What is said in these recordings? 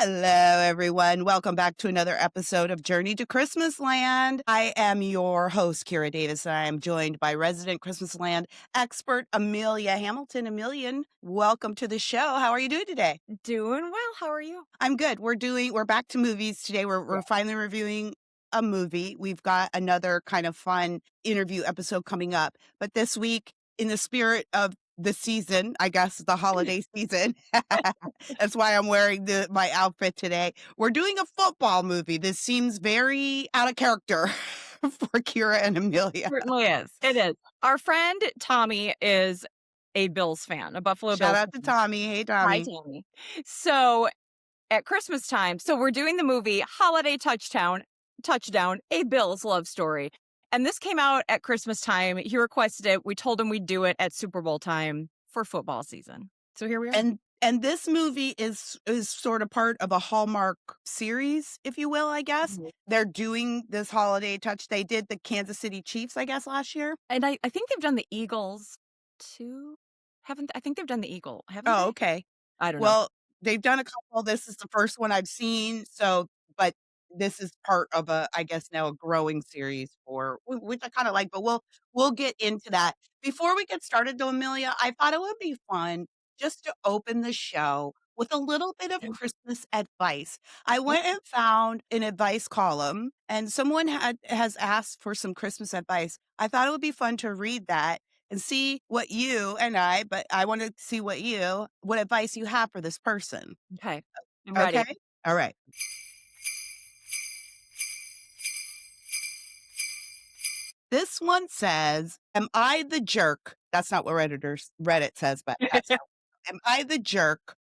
Hello, everyone. Welcome back to another episode of Journey to Christmasland. I am your host, Kira Davis, and I am joined by resident Christmasland expert, Amelia Hamilton. Amelia, welcome to the show. How are you doing today? Doing well. How are you? I'm good. We're back to movies today. We're Yeah. finally reviewing a movie. We've got another kind of fun interview episode coming up. But this week, in the spirit of the season, I guess the holiday season, that's why I'm wearing my outfit today. We're doing a football movie. This seems very out of character for Kira and Amelia. Certainly is. It is. Our friend Tommy is a Bills fan, a Buffalo Shout Bills out to fan. Tommy. Hey, Hi, Tommy. Tommy. So at Christmas time, we're doing the movie Holiday Touchdown, a Bills love story. And this came out at Christmas time. He requested it. We told him we'd do it at Super Bowl time for football season. So here we are. And this movie is sort of part of a Hallmark series, if you will, I guess. Mhm. They're doing this holiday touch. They did the Kansas City Chiefs, I guess, last year. And I think they've done the Eagles too. I think they've done the Eagle, haven't Oh, they? okay. I don't know. Well, they've done a couple. This is the first one I've seen. But this is part of I guess now a growing series which I kind of like, but we'll get into that. Before we get started though, Amelia, I thought it would be fun just to open the show with a little bit of Christmas advice. I went and found an advice column and someone has asked for some Christmas advice. I thought it would be fun to read that and see but I want to see what advice you have for this person. Okay. I'm ready. Okay? All right. This one says, am I the jerk? That's not what Reddit says, but am I the jerk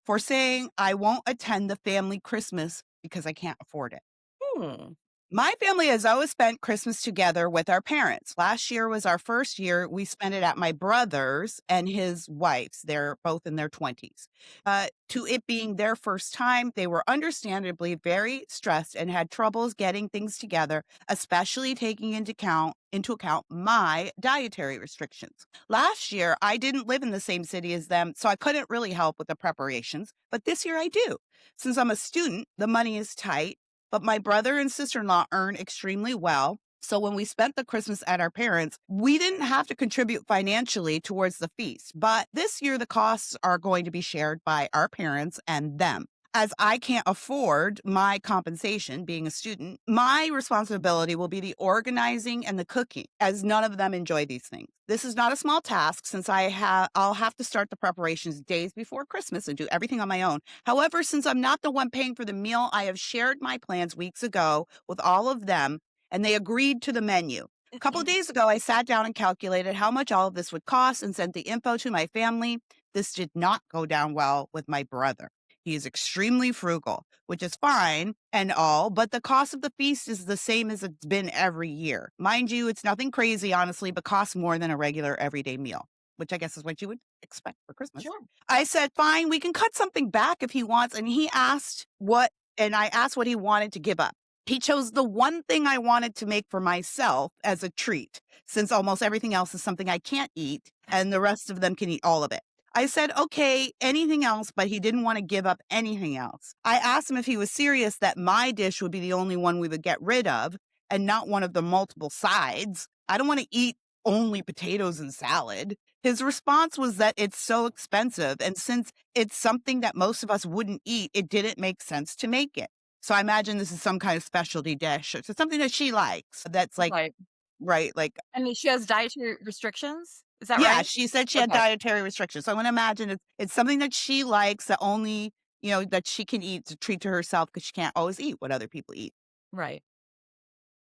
for saying I won't attend the family Christmas because I can't afford it? Hmm. My family has always spent Christmas together with our parents. Last year was our first year. We spent it at my brother's and his wife's. They're both in their 20s. To it being their first time, they were understandably very stressed and had troubles getting things together, especially taking into account my dietary restrictions. Last year, I didn't live in the same city as them, so I couldn't really help with the preparations, but this year I do. Since I'm a student, the money is tight, but my brother and sister-in-law earn extremely well. So when we spent the Christmas at our parents', we didn't have to contribute financially towards the feast. But this year, the costs are going to be shared by our parents and them. As I can't afford my compensation being a student, my responsibility will be the organizing and the cooking, as none of them enjoy these things. This is not a small task since I'll have to start the preparations days before Christmas and do everything on my own. However, since I'm not the one paying for the meal, I have shared my plans weeks ago with all of them, and they agreed to the menu. A couple of days ago, I sat down and calculated how much all of this would cost and sent the info to my family. This did not go down well with my brother. He is extremely frugal, which is fine and all, but the cost of the feast is the same as it's been every year. Mind you, it's nothing crazy, honestly, but costs more than a regular everyday meal, which I guess is what you would expect for Christmas. Sure. I said, fine, we can cut something back if he wants. And I asked what he wanted to give up. He chose the one thing I wanted to make for myself as a treat, since almost everything else is something I can't eat and the rest of them can eat all of it. I said, okay, anything else, but he didn't want to give up anything else. I asked him if he was serious that my dish would be the only one we would get rid of and not one of the multiple sides. I don't want to eat only potatoes and salad. His response was that it's so expensive. And since it's something that most of us wouldn't eat, it didn't make sense to make it. So I imagine this is some kind of specialty dish. It's something that she likes. That's like, Right. right. And she has dietary restrictions? Is that Yeah, right? she said she had Okay. dietary restrictions. So I'm gonna imagine it's something that she likes that only, that she can eat to treat to herself because she can't always eat what other people eat. Right.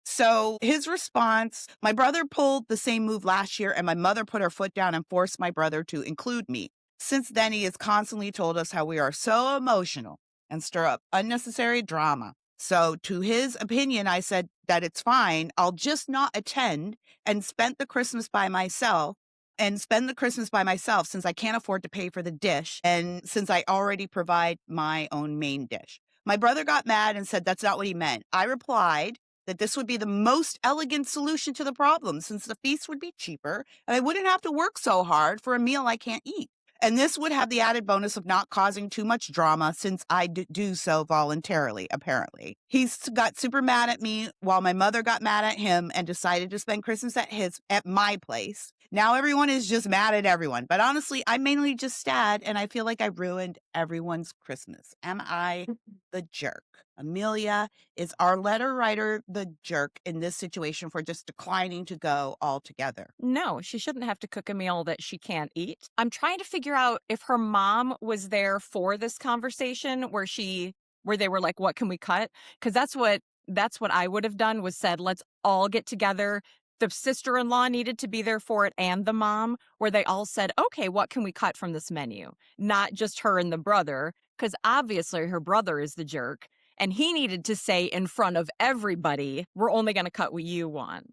So his response, my brother pulled the same move last year, and my mother put her foot down and forced my brother to include me. Since then, he has constantly told us how we are so emotional and stir up unnecessary drama. So to his opinion, I said that it's fine. I'll just not attend and spend the Christmas by myself since I can't afford to pay for the dish and since I already provide my own main dish. My brother got mad and said that's not what he meant. I replied that this would be the most elegant solution to the problem since the feast would be cheaper and I wouldn't have to work so hard for a meal I can't eat. And this would have the added bonus of not causing too much drama since I do so voluntarily, apparently. He's got super mad at me while my mother got mad at him and decided to spend Christmas at my place. Now everyone is just mad at everyone. But honestly, I'm mainly just sad and I feel like I ruined everyone's Christmas. Am I the jerk? Amelia, is our letter writer the jerk in this situation for just declining to go altogether? No, she shouldn't have to cook a meal that she can't eat. I'm trying to figure out if her mom was there for this conversation where they were like, "What can we cut?" Because that's what I would have done, was said, "Let's all get together." The sister-in-law needed to be there for it, and the mom, where they all said, "Okay, what can we cut from this menu?" Not just her and the brother, because obviously her brother is the jerk, and he needed to say in front of everybody, "We're only gonna cut what you want,"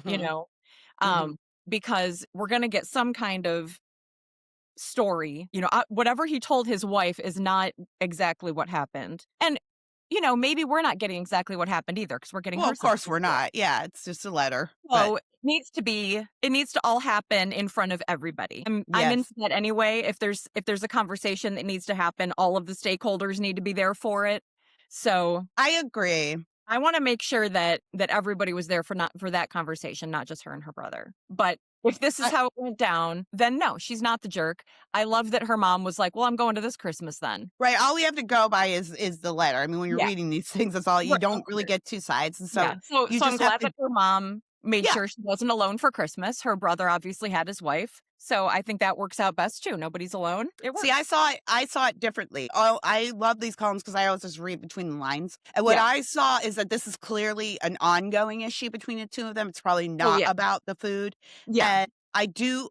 you Mm-hmm. know? Mm-hmm. Um, because we're gonna get some kind of story, whatever he told his wife is not exactly what happened. And, maybe we're not getting exactly what happened either, because we're getting Well, her of side of course the we're story. not. Yeah, it's just a letter. But So it needs to all happen in front of everybody. I'm into yes, that anyway. If there's a conversation that needs to happen, all of the stakeholders need to be there for it. So I agree. I wanna make sure that everybody was there for that conversation, not just her and her brother. But if this is how it went down, then no, she's not the jerk. I love that her mom was like, "Well, I'm going to this Christmas then." Right, all we have to go by is the letter. I mean, when you're Yeah, reading these things, that's all you right, of don't really course. get 2 sides, and Yeah, so so you so I'm just have glad to. that her mom made Yeah, sure she wasn't alone for Christmas. Her brother obviously had his wife, so I think that works out best too. Nobody's alone. It see, works. I saw it differently. Oh, I love these columns because I always just read between the lines, and what Yeah. I saw is that this is clearly an ongoing issue between the 2 of them. It's probably Oh, not yeah. about the food, Yeah. and I do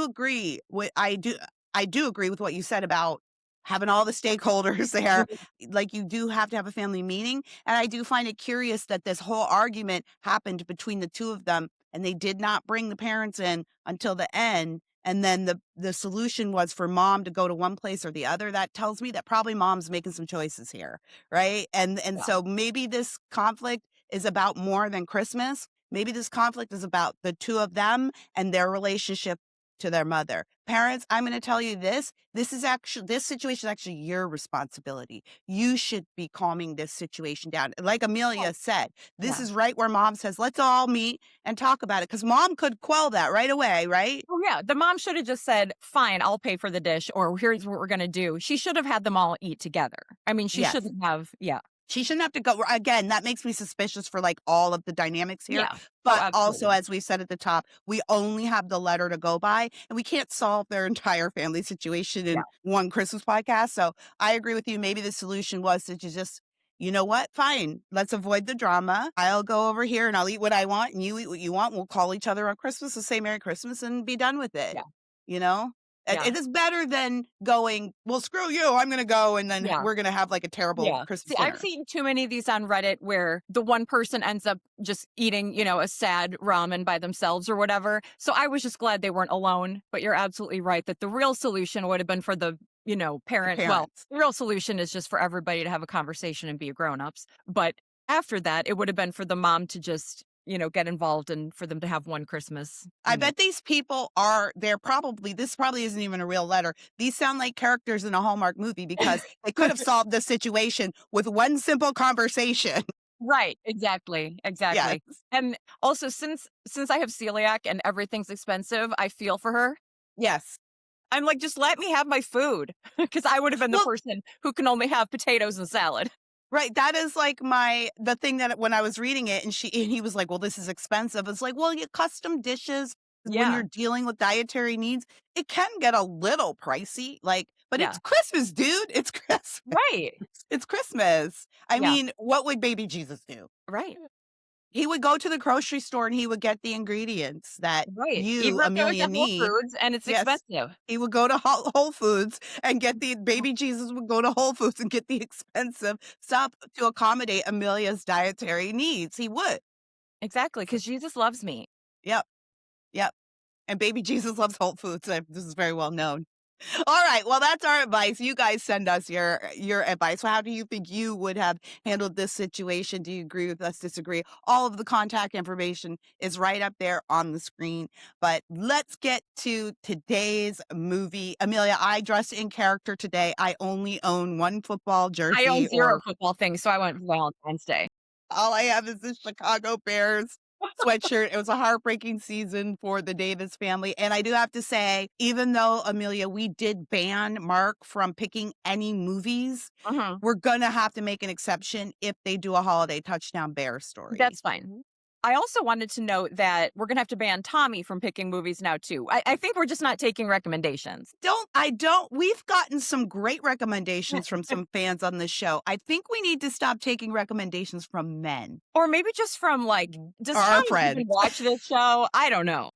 agree with I do agree with what you said about having all the stakeholders there. Mhm. Like, you do have to have a family meeting, and I do find it curious that this whole argument happened between the 2 of them, and they did not bring the parents in until the end, and then the solution was for mom to go to one place or the other. That tells me that probably mom's making some choices here, right? And Yeah. so maybe this conflict is about more than Christmas. Maybe this conflict is about the 2 of them and their relationship to their mother. Parents, I'm gonna tell you this, this situation is actually your responsibility. You should be calming this situation down. Like Oh, Amelia said, this yeah. is right where mom says, "Let's all meet and talk about it," because mom could quell that right away, right? Oh, yeah, the mom should have just said, "Fine, I'll pay for the dish," or, "Here's what we're gonna do." She should have had them all eat together. I mean, she Yes. shouldn't have. Yeah. She shouldn't have to go again, that makes me suspicious for, like, all of the dynamics here, Yeah. Oh, but also, absolutely. as we said at the top, we only have the letter to go by, and we can't solve their entire family situation Yeah. in one Christmas podcast, so I agree with you, maybe the solution was to just, "You know what? Fine, let's avoid the drama. I'll go over here and I'll eat what I want, and you eat what you want, we'll call each other on Christmas and say Merry Christmas and be done with it." Yeah. You know? Yeah. It is better than going, "Well, screw you, I'm gonna go, and then Yeah. we're gonna have, like, a terrible Yeah. Christmas See, I've dinner." seen too many of these on Reddit where the one person ends up just eating, a sad ramen by themselves or whatever. So I was just glad they weren't alone. But you're absolutely right that the real solution would have been for the, The parent. Well, parents. the real solution is just for everybody to have a conversation and be grown-ups. But after that, it would have been for the mom to just, get involved and for them to have one Christmas, I bet these people they're probably this probably isn't even a real letter. These sound like characters in a Hallmark movie because they could have solved the situation with one simple conversation. Right, exactly, Yes. exactly. And also since I have celiac and everything's expensive, I feel for her. Yes. I'm like, "Just let me have my food," because I would have been the Well, person who can only have potatoes and salad. right, that is like the thing that when I was reading it and he was like, "Well, this is expensive." It's like, "Well, you custom dishes when you're Yeah, dealing with dietary needs, it can get a little pricey, like, but it's yeah, Christmas, dude. It's Christmas. right, It's Christmas." I yeah, mean, what would baby Jesus do? right, He would go to the grocery store and he would get the ingredients that right. you, Even if it was Amelia, at Whole need. Foods and it's Yes. expensive. He would go to Whole Foods and get the baby Jesus would go to Whole Foods and get the expensive stuff to accommodate Amelia's dietary needs. He would. Exactly, So, because Jesus loves me. yep, yep. And baby Jesus loves Whole Foods. This is very well known. All right. Well, that's our advice. You guys send us your advice. How do you think you would have handled this situation? Do you agree with us? Disagree? All of the contact information is right up there on the screen. But let's get to today's movie. Amelia, I dressed in character today. I only own one football I own jersey, zero or football things, so I went for Valentine's Day. all I have is the Chicago Bears sweatshirt. It was a heartbreaking season for the Davis family. And I do have to say, even though, Amelia, we did ban Mark from picking any movies, Mhm. we're going to have to make an exception if they do a holiday touchdown bear story. That's fine. I also wanted to note that we're gonna have to ban Tommy from picking movies now too. I think we're just not taking recommendations. We've gotten some great recommendations from some fans on this show. I think we need to stop taking recommendations from men Or maybe just from like, does or our Tommy friends. even watch this show? I don't know.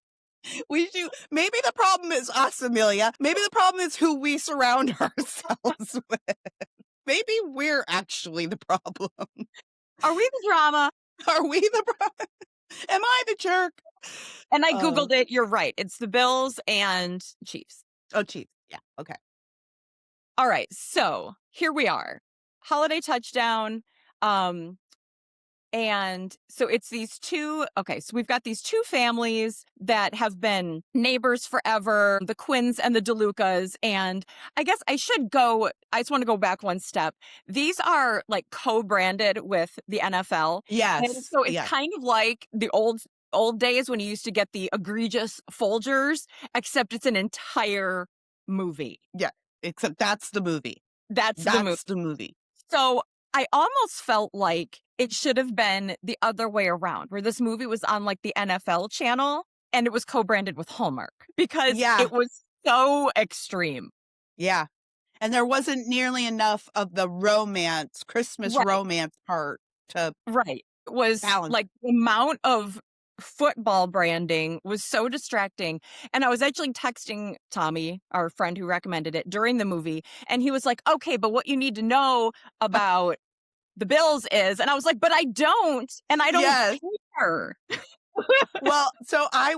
We do. Maybe the problem is us, Amelia. Maybe the problem is who we surround ourselves with. Maybe we're actually the problem. Are we the drama? Are we the problem? Am I the jerk? And I Oh, Googled it. You're right. It's the Bills and Chiefs. oh, Chief. Yeah. Okay. All right. So here we are. Holiday touchdown. Um, And so it's these two. Okay, so we've got these two families that have been neighbors forever, the Quinns and the DeLucas. And I guess I just want to go back one step. These are like co-branded with the NFL. And Yes. so it's Yeah. kind of like the old days when you used to get the egregious Folgers, except it's an entire movie. Yeah. Except that's the movie. That's the movie. That's the movie. So I almost felt like it should have been the other way around, where this movie was on like the NFL channel and it was co-branded with Hallmark because Yeah. it was so extreme. Yeah. And there wasn't nearly enough of the romance, Christmas Right. romance part to Right. It was balance. like the amount of football branding was so distracting. And I was actually texting Tommy, our friend who recommended it, during the movie. And he was like, okay, but what you need to know about the Bills is, and I was like, but I don't, and I don't Yes. care. Well, so I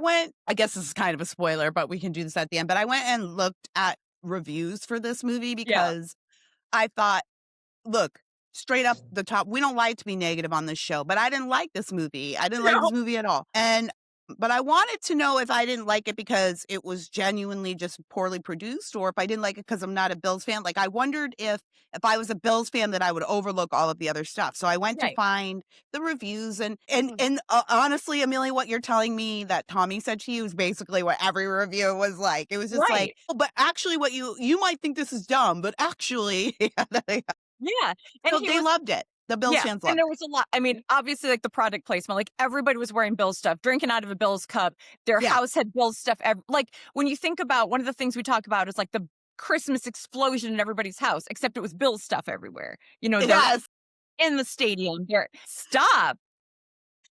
guess this is kind of a spoiler, but we can do this at the end. But I went and looked at reviews for this movie because I thought, look, straight up the top, we don't like to be negative on this show, but I didn't like this movie. I didn't like No. this movie at all. But I wanted to know if I didn't like it because it was genuinely just poorly produced, or if I didn't like it because I'm not a Bills fan. Like, I wondered if I was a Bills fan that I would overlook all of the other stuff. So I went to Right. find the reviews and honestly, Amelia, what you're telling me that Tommy said to you is basically what every review was like. It was just like, Right. oh, but actually what you might think this is dumb, but actually Yeah. And so he they was, loved it. The Bills yeah. fans And loved there it. was a lot. I mean, obviously, like the product placement, like everybody was wearing Bills stuff, drinking out of a Bills cup. Their Yeah. house had Bills stuff. Like when you think about one of the things we talk about is like the Christmas explosion in everybody's house, except it was Bills stuff everywhere. You know, they're Yes. in the stadium. Stop.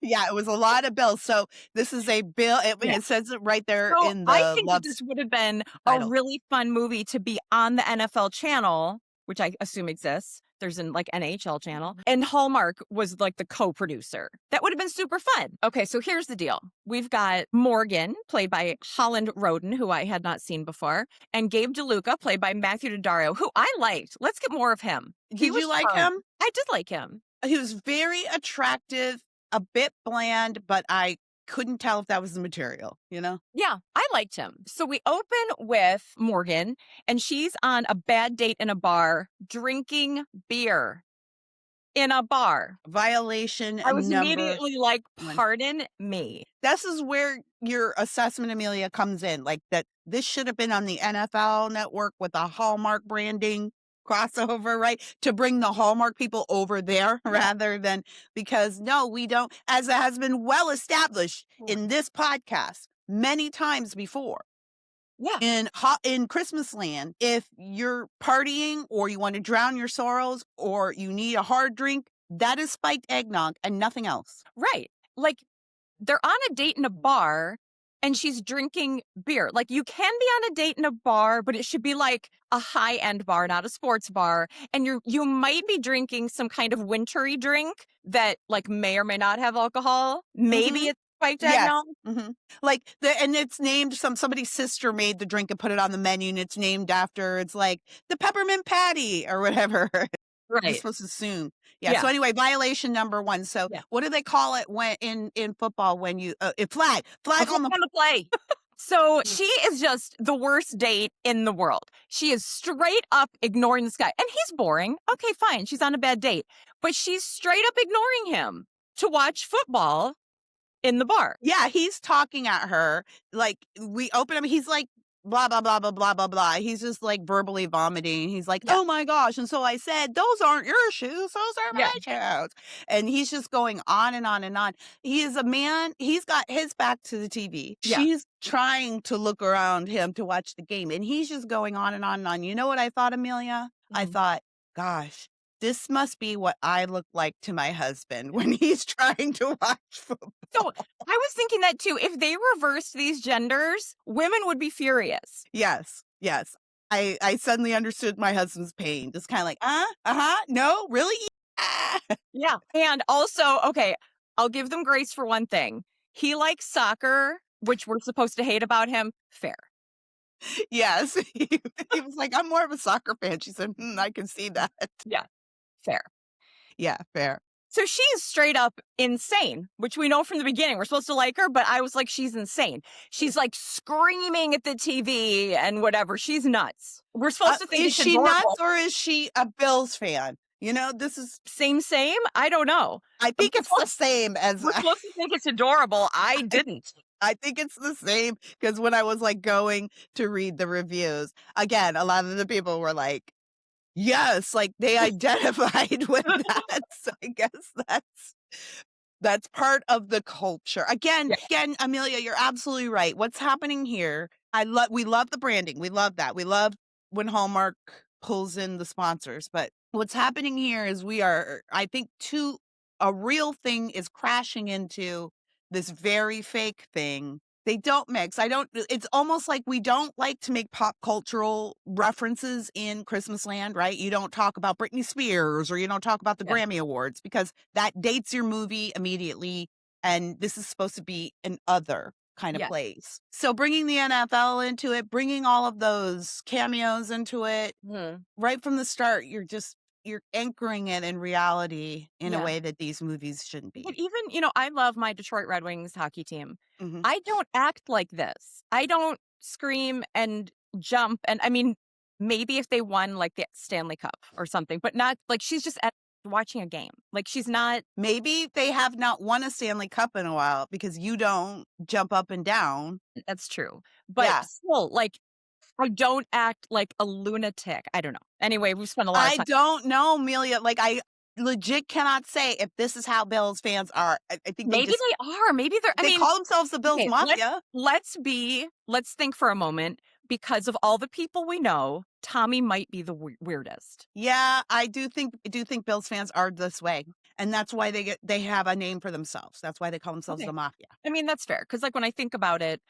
Yeah, it was a lot of Bills. So this is a bill. Yeah. It says it right there So in I the think that love this would have been a title. really fun movie to be on the NFL channel, which I assume exists. There's an like NHL channel. And Hallmark was like the co-producer. That would have been super fun. Okay, so here's the deal. We've got Morgan, played by Holland Roden, who I had not seen before, and Gabe DeLuca, played by Matthew Daddario, who I liked. Let's get more of him. Did you like fun. him? I did like him. He was very attractive, a bit bland, but I couldn't tell if that was the material, you know? Yeah, I liked him. So we open with Morgan, and she's on a bad date in a bar, drinking beer in a bar. Violation I was number immediately like, one. pardon me. This is where your assessment, Amelia, comes in. Like that this should have been on the NFL network with a Hallmark branding crossover, right? To bring the Hallmark people over there rather than, because no, we don't, as it has been well established in this podcast many times before. Yeah. In Christmasland, if you're partying or you want to drown your sorrows or you need a hard drink, that is spiked eggnog and nothing else. Right. Like they're on a date in a bar and she's drinking beer. Like you can be on a date in a bar, but it should be like a high-end bar, not a sports bar. And you might be drinking some kind of wintry drink that like may or may not have alcohol. Maybe it's Spiked Yes. eggnog? Like, and it's named somebody's sister made the drink and put it on the menu, and it's named after it's like the peppermint patty or whatever. You're Right. supposed to assume. Yeah, Yeah. so anyway, violation number 1. So, Yeah. what do they call it when in football when you A flag flag on the on the play. So she is just the worst date in the world. She is straight up ignoring this guy. And he's boring. Okay, fine. She's on a bad date. But she's straight up ignoring him to watch football in the bar. Yeah, he's talking at her, like, we open him he's like, blah, blah, blah, blah, blah, blah, blah. He's just, like, verbally vomiting. He's like, Yeah. "Oh my gosh," and so I said, "Those aren't your shoes, those are Yeah. my shoes." And he's just going on and on and on. He is a man he's got his back to the TV. Yeah. She's trying to look around him to watch the game, and he's just going on and on and on. You know what I thought, Amelia? I Mhm. thought, "Gosh, this must be what I look like to my husband when he's trying to watch football." So I was thinking that too. If they reversed these genders, women would be furious. Yes, yes. I suddenly understood my husband's pain. Just kinda like, uh-huh, no, really? Ah." Yeah. And also, okay, I'll give them grace for one thing. He likes soccer, which we're supposed to hate about him. Fair. Yes. He was like, "I'm more of a soccer fan." She said, I can see that." Yeah. Fair. Yeah, fair. So she's straight up insane, which we know from the beginning. We're supposed to like her, but I was like, she's insane. She's like screaming at the TV and whatever. She's nuts. We're supposed to think Is it's she nuts adorable. or is she a Bills fan? You know, this is Same? I don't know. I think it's the same as We're supposed to think it's adorable. I didn't. I think it's the same because when I was, like, going to read the reviews, again, a lot of the people were like, yes, like, they identified with that, so I guess that's part of the culture. Yeah. Again, Amelia, you're absolutely right. What's happening here, we love the branding, we love that, we love when Hallmark pulls in the sponsors, but what's happening here is we are, I think, a real thing is crashing into this very fake thing. They don't mix. It's almost like we don't like to make pop cultural references in Christmasland, right? You don't talk about Britney Spears or you don't talk about the Yeah. Grammy Awards because that dates your movie immediately. And this is supposed to be an other kind of Yeah. place. So bringing the NFL into it, bringing all of those cameos into it, right from the start, you're anchoring it in reality in a Yeah. way that these movies shouldn't But be. even, I love my Detroit Red Wings hockey team. Mhm. I don't act like this. I don't scream and jump. And I mean, maybe if they won like the Stanley Cup or something, but not like she's just watching a game. Like she's not. Maybe they have not won a Stanley Cup in a while because you don't jump up and down. That's true. But Yeah. still, like, I don't act like a lunatic. I don't know. Anyway, we've spent a lot of I time. don't know, Amelia. Like, I legit cannot say if this is how Bills fans are. I think Maybe they are. Maybe they're. I they mean, call themselves the Bills okay, Mafia. let's think for a moment. Because of all the people we know, Tommy might be the weirdest. Yeah, I do think Bills fans are this way. And that's why they have a name for themselves. That's why they call themselves Okay. the Mafia. I mean, that's fair. Because like when I think about it,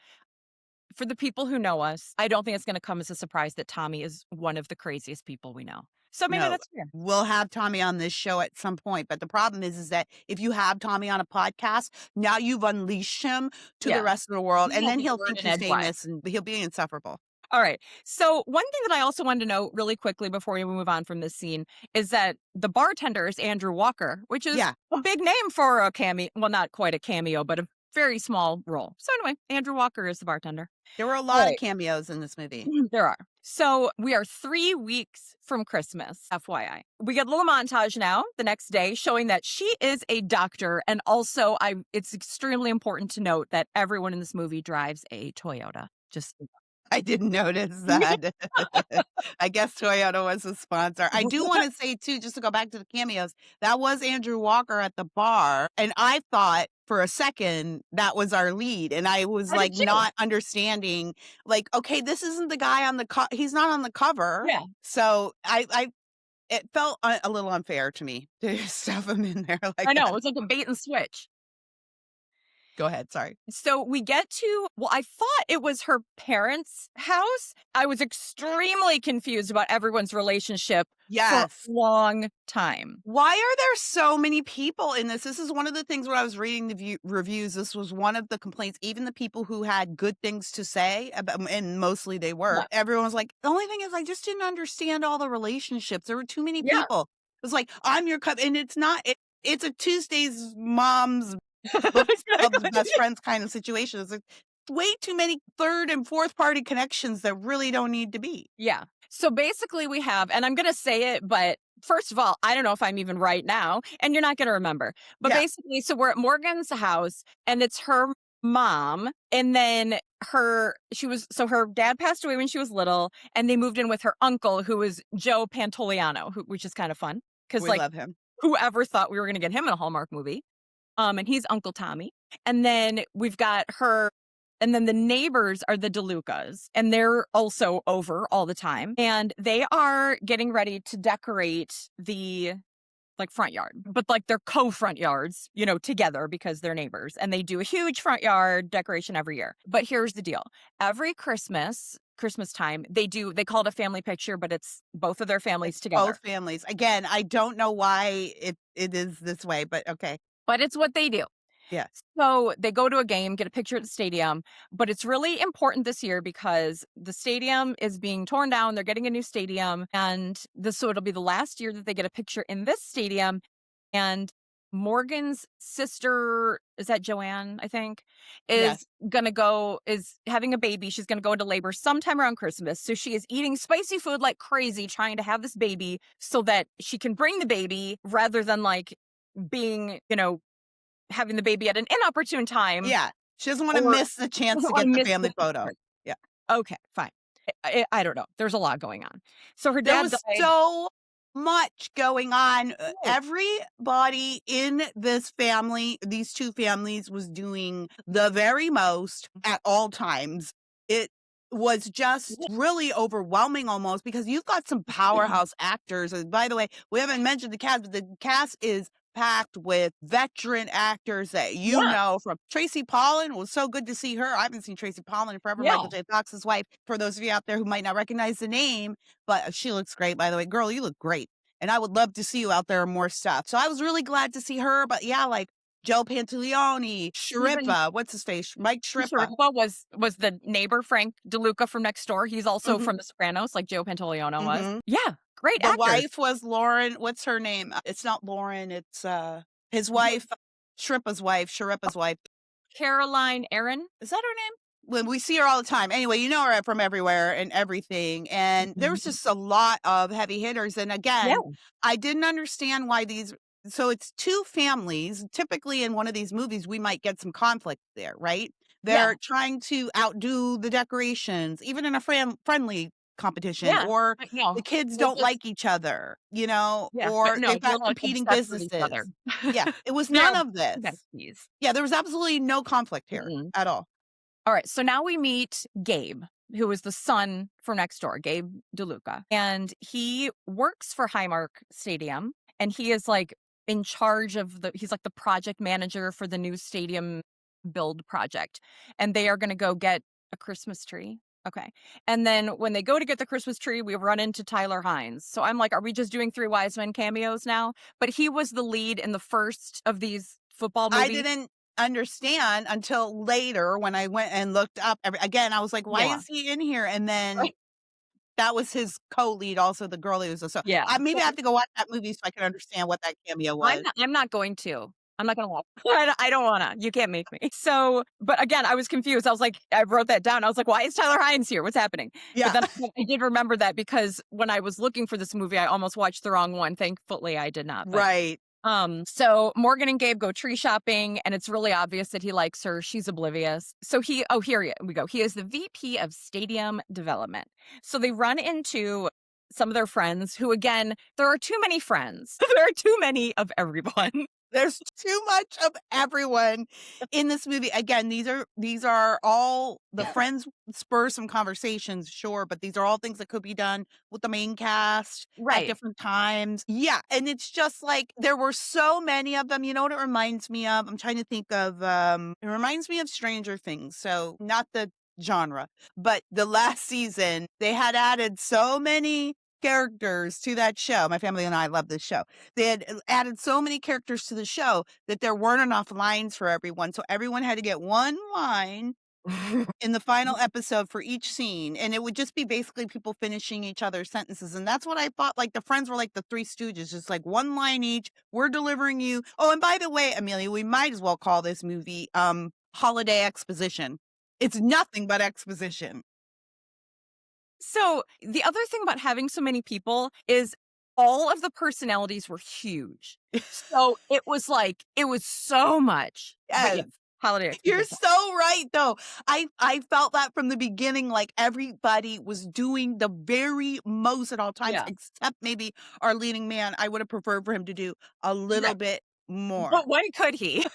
for the people who know us, I don't think it's going to come as a surprise that Tommy is one of the craziest people we know. So maybe No, that's fair. we'll have Tommy on this show at some point. But the problem is that if you have Tommy on a podcast, now you've unleashed him to Yeah. the rest of the world. He And will then be he'll word think and he's edgewise. famous and he'll be insufferable. All right. So one thing that I also wanted to note really quickly before we move on from this scene is that the bartender is Andrew Walker, which is Yeah. a big name for a cameo. Well, not quite a cameo, but a very small role. So anyway, Andrew Walker is the bartender. There were a lot of Right. cameos in this movie. There are. So we are 3 weeks from Christmas, FYI. We get a little montage now the next day showing that she is a doctor. And also, it's extremely important to note that everyone in this movie drives a Toyota. Just I didn't notice that. I guess Toyota was a sponsor. I do want to say, too, just to go back to the cameos, that was Andrew Walker at the bar. And I thought for a second that was our lead. And I was I did like too. not understanding, like, okay, this isn't the guy on the he's not on the cover. Yeah. So it felt a little unfair to me to stuff him in there like I know. that. It was like a bait and switch. Go ahead. Sorry. So we get to, well, I thought it was her parents' house. I was extremely confused about everyone's relationship for a Yes. long time. Why are there so many people in this? This is one of the things when I was reading the reviews. This was one of the complaints. Even the people who had good things to say about, and mostly they were, Yeah. everyone was like, the only thing is I just didn't understand all the relationships. There were too many Yeah. people. It was like, I'm your cup. And it's not, it's a Tuesday's mom's book club's Exactly. best friends kind of situation. It's like way too many third and fourth party connections that really don't need to be. Yeah. So basically we have, and I'm going to say it, but first of all, I don't know if I'm even right now, and you're not going to remember. But Yeah. basically, so we're at Morgan's house, and it's her mom, and then her dad passed away when she was little, and they moved in with her uncle, who was Joe Pantoliano, which is kind of fun because We like love him. whoever thought we were going to get him in a Hallmark movie? And he's Uncle Tommy. And then we've got her, and then the neighbors are the DeLucas, and they're also over all the time. And they are getting ready to decorate the like front yard, but like they're co-front yards, together because they're neighbors. And they do a huge front yard decoration every year. But here's the deal. Every Christmas time, they call it a family picture, but it's both of their families together. Both families. Again, I don't know why it is this way, but okay. But it's what they do. Yeah. So they go to a game, get a picture at the stadium, but it's really important this year because the stadium is being torn down. They're getting a new stadium, and so it'll be the last year that they get a picture in this stadium. And Morgan's sister, is that Joanne, I think, Yes. is having a baby. She's going to go into labor sometime around Christmas. So she is eating spicy food like crazy, trying to have this baby so that she can bring the baby rather than like being, having the baby at an inopportune time. Yeah. She doesn't want to Or miss the chance to or get the miss family the photo. picture. Yeah. Okay, fine. I don't know. There's a lot going on. So her There dad was died. so much going on. Right. Everybody in this family, these two families, was doing the very most at all times. It was just really overwhelming almost because you've got some powerhouse actors. And by the way, we haven't mentioned the cast, but the cast is packed with veteran actors that from Tracy Pollan. Was so good to see her. I haven't seen Tracy Pollan in forever. Yeah. Michael J. Fox's wife. For those of you out there who might not recognize the name, but she looks great, by the way. Girl, you look great. And I would love to see you out there in more stuff. So I was really glad to see her. But yeah, like Joe Pantoliano, Sharippa, what's his face? Mike Sharippa. Sharippa was the neighbor, Frank DeLuca from next door. He's also from The Sopranos, like Joe Pantoliano was. Yeah, great The actors. wife was Lauren. What's her name? It's not Lauren. It's his wife, Sharippa's wife. Caroline Aaron. Is that her name? When we see her all the time. Anyway, you know her from everywhere and everything. And there was just a lot of heavy hitters. And again, I didn't understand why so it's two families. Typically in one of these movies, we might get some conflict there, right? They're trying to outdo the decorations, even in a friendly competition, or the kids don't like each other, or they've got competing businesses. Yeah, it was none of this. Yeah, there was absolutely no conflict here at all. All right, so now we meet Gabe, who is the son from next door, Gabe DeLuca. And he works for Highmark Stadium, and he is like in charge of he's like the project manager for the new stadium build project. And they are going to go get a Christmas tree. Okay. And then when they go to get the Christmas tree, we run into Tyler Hines. So I'm like, are we just doing Three Wise Men cameos now? But he was the lead in the first of these football movies. I didn't understand until later when I went and looked up. Again, I was like, why is he in here? And then that was his co-lead, also the girl he was. So maybe I have to go watch that movie so I can understand what that cameo was. I'm not going to. I'm not going to watch. I don't want to. You can't make me. So, but again, I was confused. I was like, I wrote that down. I was like, why is Tyler Hines here? What's happening? Yeah. But then I did remember that because when I was looking for this movie, I almost watched the wrong one. Thankfully, I did not. But, right. So Morgan and Gabe go tree shopping, and it's really obvious that he likes her. She's oblivious. So here we go. He is the VP of Stadium Development. So they run into some of their friends who, again, there are too many friends. There are too many of everyone. There's too much of everyone in this movie. Again, these are all the friends spur some conversations, sure, but these are all things that could be done with the main cast at Right. different times. Yeah, and it's just like there were so many of them. You know what it reminds me of? I'm trying to think of it reminds me of Stranger Things. So not the genre, but the last season they had added so many characters to that show. My family and I love this show. They had added so many characters to the show that there weren't enough lines for everyone. So everyone had to get one line in the final episode for each scene. And it would just be basically people finishing each other's sentences. And that's what I thought. Like the friends were like the Three Stooges, just like one line each. We're delivering you. Oh, and by the way, Amelia, we might as well call this movie Holiday Exposition. It's nothing but exposition. So the other thing about having so many people is all of the personalities were huge. So it was so much. But Yes. yeah, holiday You're exposition. so right, though. I felt that from the beginning, like everybody was doing the very most at all times, Yeah. except maybe our leading man. I would have preferred for him to do a little Right. bit more. But when could he?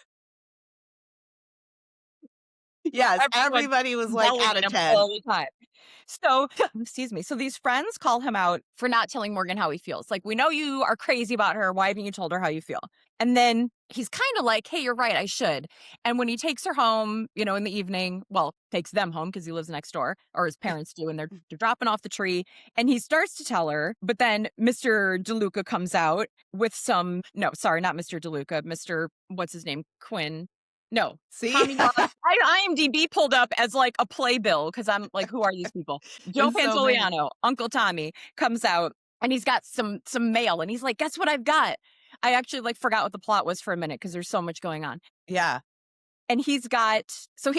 Yes, Everyone everybody was like yelling out at of him 10. all the time. So, excuse me. So these friends call him out for not telling Morgan how he feels. Like, we know you are crazy about her. Why haven't you told her how you feel? And then he's kind of like, hey, you're right. I should. And when he takes her home, in the evening, well, takes them home because he lives next door, or his parents do, and they're dropping off the tree. And he starts to tell her, but then Mr. DeLuca comes out with no, sorry, not Mr. DeLuca, Mr. What's his name? Quinn. No, See? Tommy Ross. I IMDb pulled up as like a playbill because I'm like, who are these people? Joe There's so many. Pantoliano, Uncle Tommy, comes out and he's got some mail and he's like, guess what I've got? I actually like forgot what the plot was for a minute because there's so much going on. Yeah. And he's got so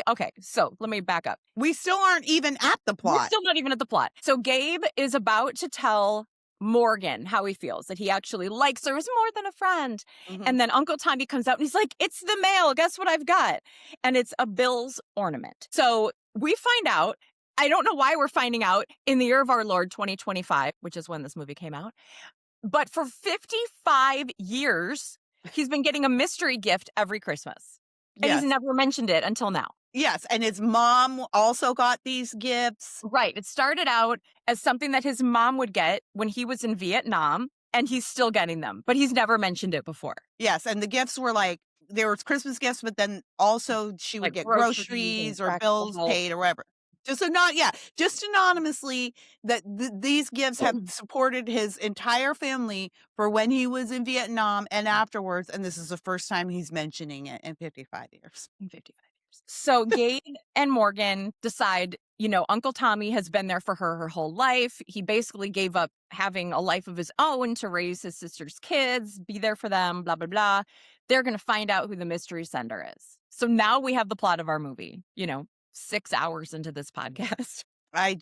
let me back up. We still aren't even at the We're plot. still not even at the plot. So Gabe is about to tell Morgan how he feels, that he actually likes her as more than a friend. Mhm. And then Uncle Tommy comes out and he's like, it's the mail. Guess what I've got? And it's a Bill's ornament. So we find out, I don't know why we're finding out in the year of our Lord 2025, which is when this movie came out. But for 55 years, he's been getting a mystery gift every Christmas. And Yes. he's never mentioned it until now. Yes, and his mom also got these gifts. Right. It started out as something that his mom would get when he was in Vietnam, and he's still getting them, but he's never mentioned it before. Yes, and the gifts were like, there was Christmas gifts, but then also she would Like get groceries groceries and or practical bills help. paid or whatever. Just anonymously that these gifts have supported his entire family for when he was in Vietnam and afterwards, and this is the first time he's mentioning it in 55 years. In 55 years. So Gabe and Morgan decide, Uncle Tommy has been there for her whole life. He basically gave up having a life of his own to raise his sister's kids, be there for them, blah, blah, blah. They're going to find out who the mystery sender is. So now we have the plot of our movie, 6 hours into this podcast. I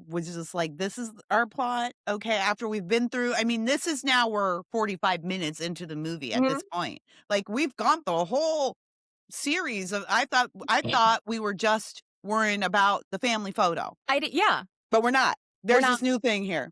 was just like, this is our plot. Okay. After we've been through, this is now we're 45 minutes into the movie at this point. Like we've gone through a whole series of, I thought we were just worrying about the family photo, Yeah. but we're not. There's not. this new thing here.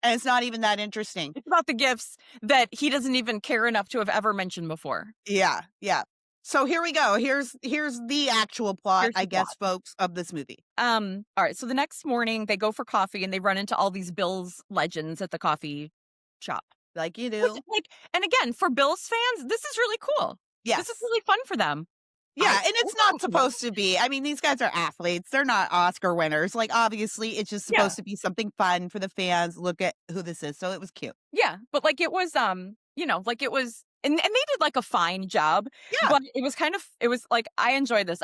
And it's not even that interesting. It's about the gifts that he doesn't even care enough to have ever mentioned before. Yeah. Yeah. So here we go. Here's the actual plot, I guess, folks, of this movie. All right. So the next morning they go for coffee and they run into all these Bill's legends at the coffee shop. Like you do. And again, for Bill's fans, this is really cool. Yes. This is really fun for them. Yeah, and it's not supposed to be. These guys are athletes. They're not Oscar winners. Like, obviously, it's just supposed to be something fun for the fans. Look at who this is. So it was cute. Yeah, but it was, it was, and they did like a fine job. Yeah. But it was like, I enjoyed this.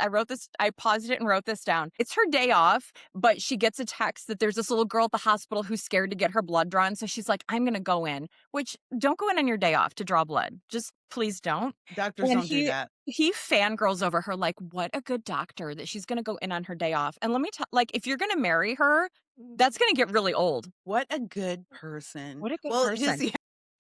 I paused it and wrote this down. It's her day off, but she gets a text that there's this little girl at the hospital who's scared to get her blood drawn. So she's like, I'm going to go in, which don't go in on your day off to draw blood. Just please don't. Doctors don't do that. He fangirls over her like, what a good doctor that she's going to go in on her day off. And let me tell, if you're going to marry her, that's going to get really old. What a good person. What a good person. Yeah.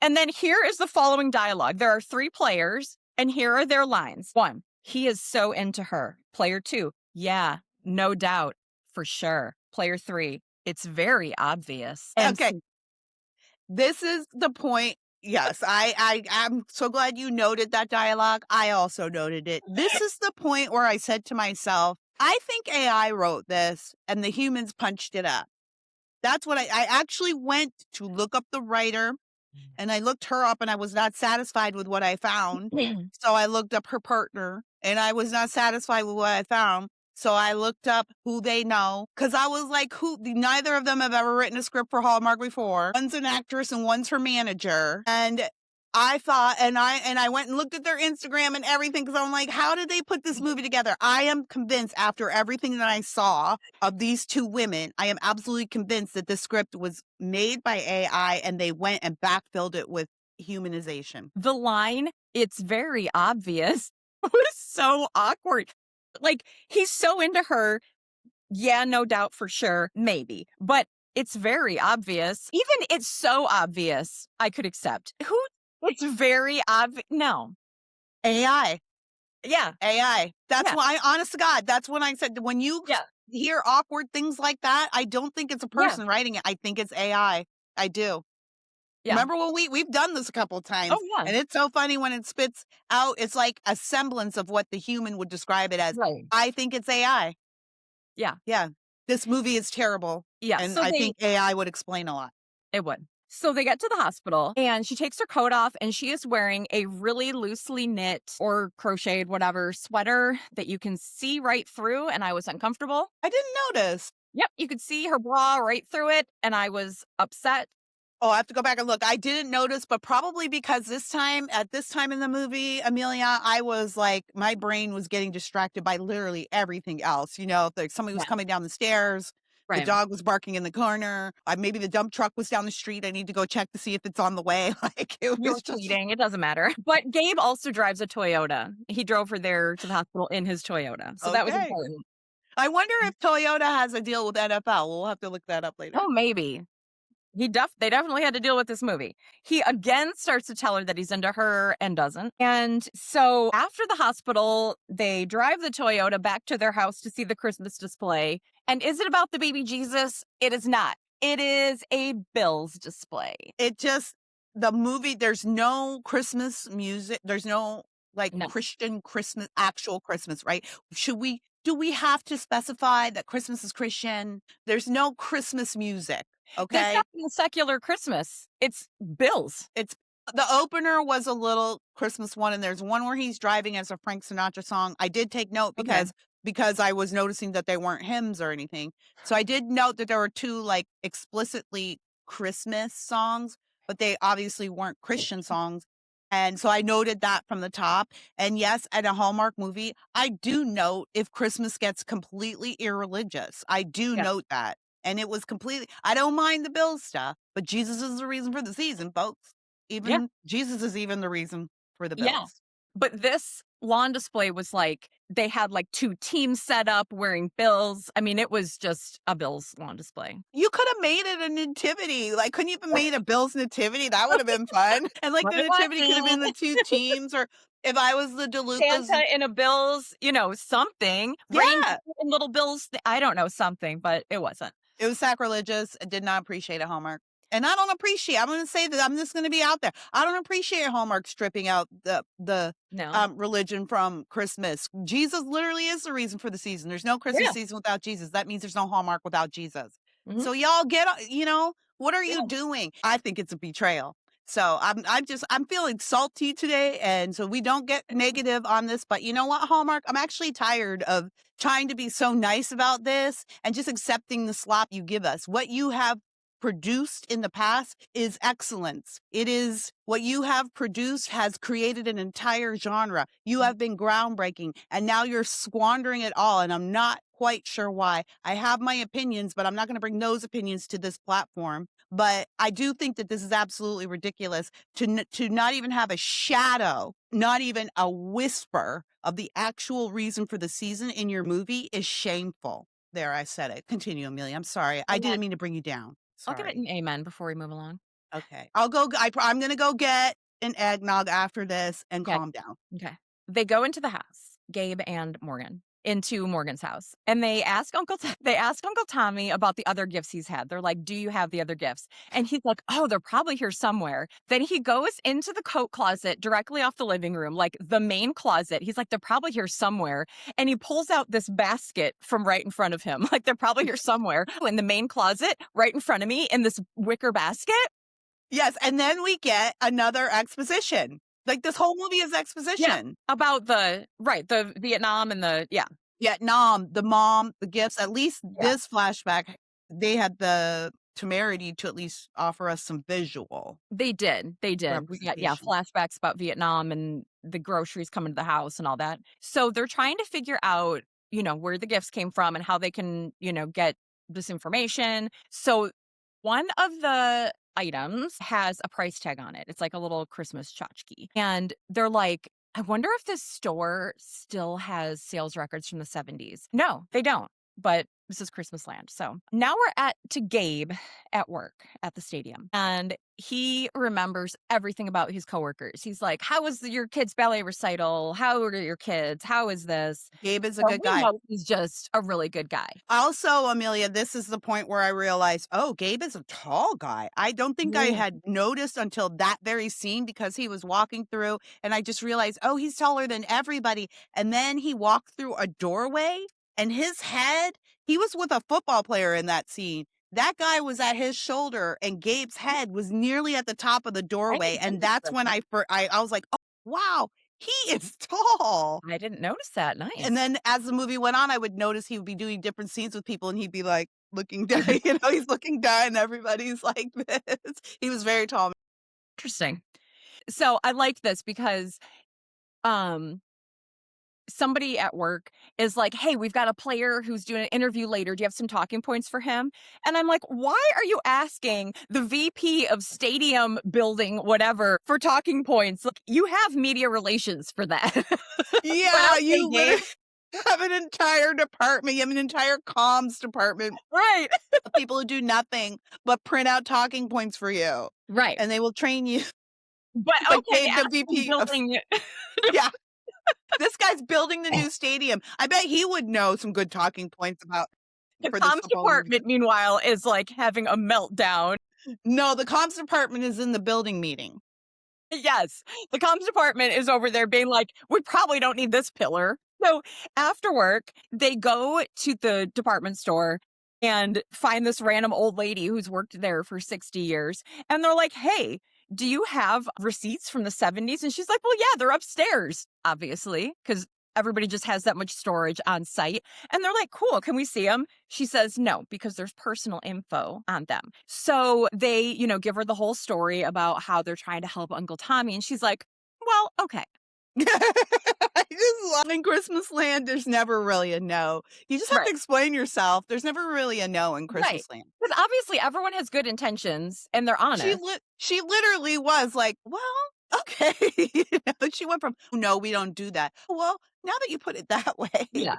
And then here is the following dialogue. There are 3 players, and here are their lines. 1, he is so into her. Player 2, yeah, no doubt, for sure. Player 3, it's very obvious. And okay. This is the point Yes, I'm so glad you noted that dialogue. I also noted it. This is the point where I said to myself, I think AI wrote this and the humans punched it up. That's what I actually went to look up the writer and I looked her up and I was not satisfied with what I found. So I looked up her partner and I was not satisfied with what I found. So I looked up who they know because I was like, neither of them have ever written a script for Hallmark before. One's an actress and one's her manager. And I thought, and I went and looked at their Instagram and everything because I'm like, how did they put this movie together? I am convinced after everything that I saw of these two women, I am absolutely convinced that this script was made by AI and they went and backfilled it with humanization. The line, "It's very obvious," was so awkward. Like, he's so into her. Yeah, no doubt for sure, maybe. But it's very obvious. Even it's so obvious, I could accept. It's very obvious. No. AI. Yeah. AI. That's Yeah. why, honest to God, that's when I said, when you Yeah. hear awkward things like that, I don't think it's a Yeah. person writing it. I think it's AI. I do. Yeah. Remember when we've done this a couple of times, Oh, yeah. and it's so funny when it spits out, it's like a semblance of what the human would describe it as. Right. I think it's AI. Yeah. Yeah. This movie is terrible. Yeah. And So I think AI would explain a lot. it would. So they get to the hospital and she takes her coat off and she is wearing a really loosely knit or crocheted, whatever, sweater that you can see right through. And I was uncomfortable. I didn't notice. Yep. You could see her bra right through it. And I was upset. Oh, I have to go back and look. I didn't notice, but probably because at this time in the movie, Amelia, I was like, my brain was getting distracted by literally everything else. You know, if somebody was Yeah. coming down the stairs, the Right. dog was barking in the corner. Maybe the dump truck was down the street. I need to go check to see if it's on the way. Like it You were was just tweeting. It doesn't matter. But Gabe also drives a Toyota. He drove her there to the hospital in his Toyota. So that was okay. important. I wonder if Toyota has a deal with NFL. We'll have to look that up later. Oh, maybe. They definitely had to deal with this movie. He again starts to tell her that he's into her and doesn't. And so after the hospital, they drive the Toyota back to their house to see the Christmas display. And is it about the baby Jesus? It is not. It is a Bills display. The movie, there's no Christmas music. There's no No. Christian Christmas, actual Christmas, right? Do we have to specify that Christmas is Christian? There's no Christmas music. They've Okay. got a secular Christmas. It's Bills. It's the opener was a little Christmas one, and there's one where he's driving as a Frank Sinatra song. I did take note Okay. because I was noticing that they weren't hymns or anything. So I did note that there were two explicitly Christmas songs, but they obviously weren't Christian songs. And so I noted that from the top. And yes, at a Hallmark movie, I do note if Christmas gets completely irreligious. I do Yeah. note that. And it was completely, I don't mind the Bill stuff, but Jesus is the reason for the season, folks. Yeah. Jesus is even the reason for the Yeah. Bills. But this lawn display was they had two teams set up wearing Bills. I mean, it was just a Bills lawn display. You could have made it a nativity. Couldn't you have made a Bills nativity? That would have been fun. And the nativity could have been the two teams, or if I was the DeLucas. Santa in a Bills, something. Yeah. Reindeer in little Bills. I don't know, something, but it wasn't. It was sacrilegious. I did not appreciate a Hallmark. And I don't appreciate, I'm going to say that I'm just going to be out there. I don't appreciate Hallmark stripping out the No. religion from Christmas. Jesus literally is the reason for the season. There's no Christmas Yeah. season without Jesus. That means there's no Hallmark without Jesus. Mhm. So y'all what are you doing? I think it's a betrayal. So I'm feeling salty today. And so we don't get negative on this, but you know what, Hallmark? I'm actually tired of trying to be so nice about this and just accepting the slop you give us. What you have produced in the past is excellence. It is what you have produced has created an entire genre. You have been groundbreaking and now you're squandering it all. And I'm not quite sure why. I have my opinions, but I'm not going to bring those opinions to this platform. But I do think that this is absolutely ridiculous to not even have a shadow, not even a whisper of the actual reason for the season in your movie is shameful. There, I said it. Continue, Amelia. I'm sorry. I didn't mean to bring you down. I'll give it Sorry. an amen before we move along. Okay. I'm going to go get an eggnog after this and Okay. calm down. Okay. They go into the house, Gabe and Morgan. into Morgan's house, and they ask Uncle Tommy about the other gifts he's had. They're like, "Do you have the other gifts?" And he's like, "Oh, they're probably here somewhere." Then he goes into the coat closet directly off the living room, like the main closet. He's like, "They're probably here somewhere." And he pulls out this basket from right in front of him. Like, they're probably here somewhere in the main closet right in front of me in this wicker basket. Yes, and then we get another exposition. Like, this whole movie is Yeah. exposition. About the Vietnam and Vietnam, the mom, the gifts, at least yeah. this flashback, they had the temerity to at least offer us some visual They did, they did. We got, yeah, representation. flashbacks about Vietnam and the groceries coming to the house and all that. So they're trying to figure out, where the gifts came from and how they can, get this information. So one of the items has a price tag on it. It's like a little Christmas tchotchke. And they're like, I wonder if this store still has sales records from the 70s. No, they don't. But this is Christmasland. So now we're to Gabe at work at the stadium. And he remembers everything about his coworkers. He's like, "How was your kid's ballet recital? How are your kids? How is this?" Gabe is a So good we guy. know he's just a really good guy. Also, Amelia, this is the point where I realized, oh, Gabe is a tall guy. I don't think I Mm. had noticed until that very scene because he was walking through and I just realized, oh, he's taller than everybody. And then he walked through a doorway and his head, he was with a football player in that scene. That guy was at his shoulder and Gabe's head was nearly at the top of the I doorway. didn't And notice that's when I was like, oh, wow, he is tall. I didn't notice that. And Nice. then as the movie went on, I would notice he would be doing different scenes with people and he'd be like looking down, he's looking down and everybody's like this. He was very tall. Interesting. So I like this because um somebody at work is like, "Hey, we've got a player who's doing an interview later. Do you have some talking points for him?" And I'm like, "Why are you asking the VP of stadium building whatever for talking points? Like, you have media relations for that." But Yeah, okay, you Gabe. literally have an entire department. You have an entire comms department Right. of people who do nothing but print out talking points for you. Right. And they will train you. But But okay, Gabe, the ask him VP of building yeah, this guy's building the new stadium. I bet he would know some good talking points about the for this comms football movie. department, meanwhile, is like having a meltdown. No, the comms department is in the building meeting. Yes, the comms department is over there being like, "We probably don't need this pillar." So after work, they go to the department store and find this random old lady who's worked there for 60 years. And they're like, "Hey, do you have receipts from the 70s?" And she's like, "Well, yeah, they're upstairs, obviously, because everybody just has that much storage on site." And they're like, "Cool, can we see them?" She says, "No, because there's personal info on them." So they, give her the whole story about how they're trying to help Uncle Tommy. And she's like, "Well, okay." I just love in Christmasland, there's never really a no. You just have Right. to explain yourself. There's never really a no in Right. Christmasland. Because obviously everyone has good intentions and they're honest. She literally was like, "Well, okay." She went from, "No, we don't do that." Well, now that you put it that way, Yeah.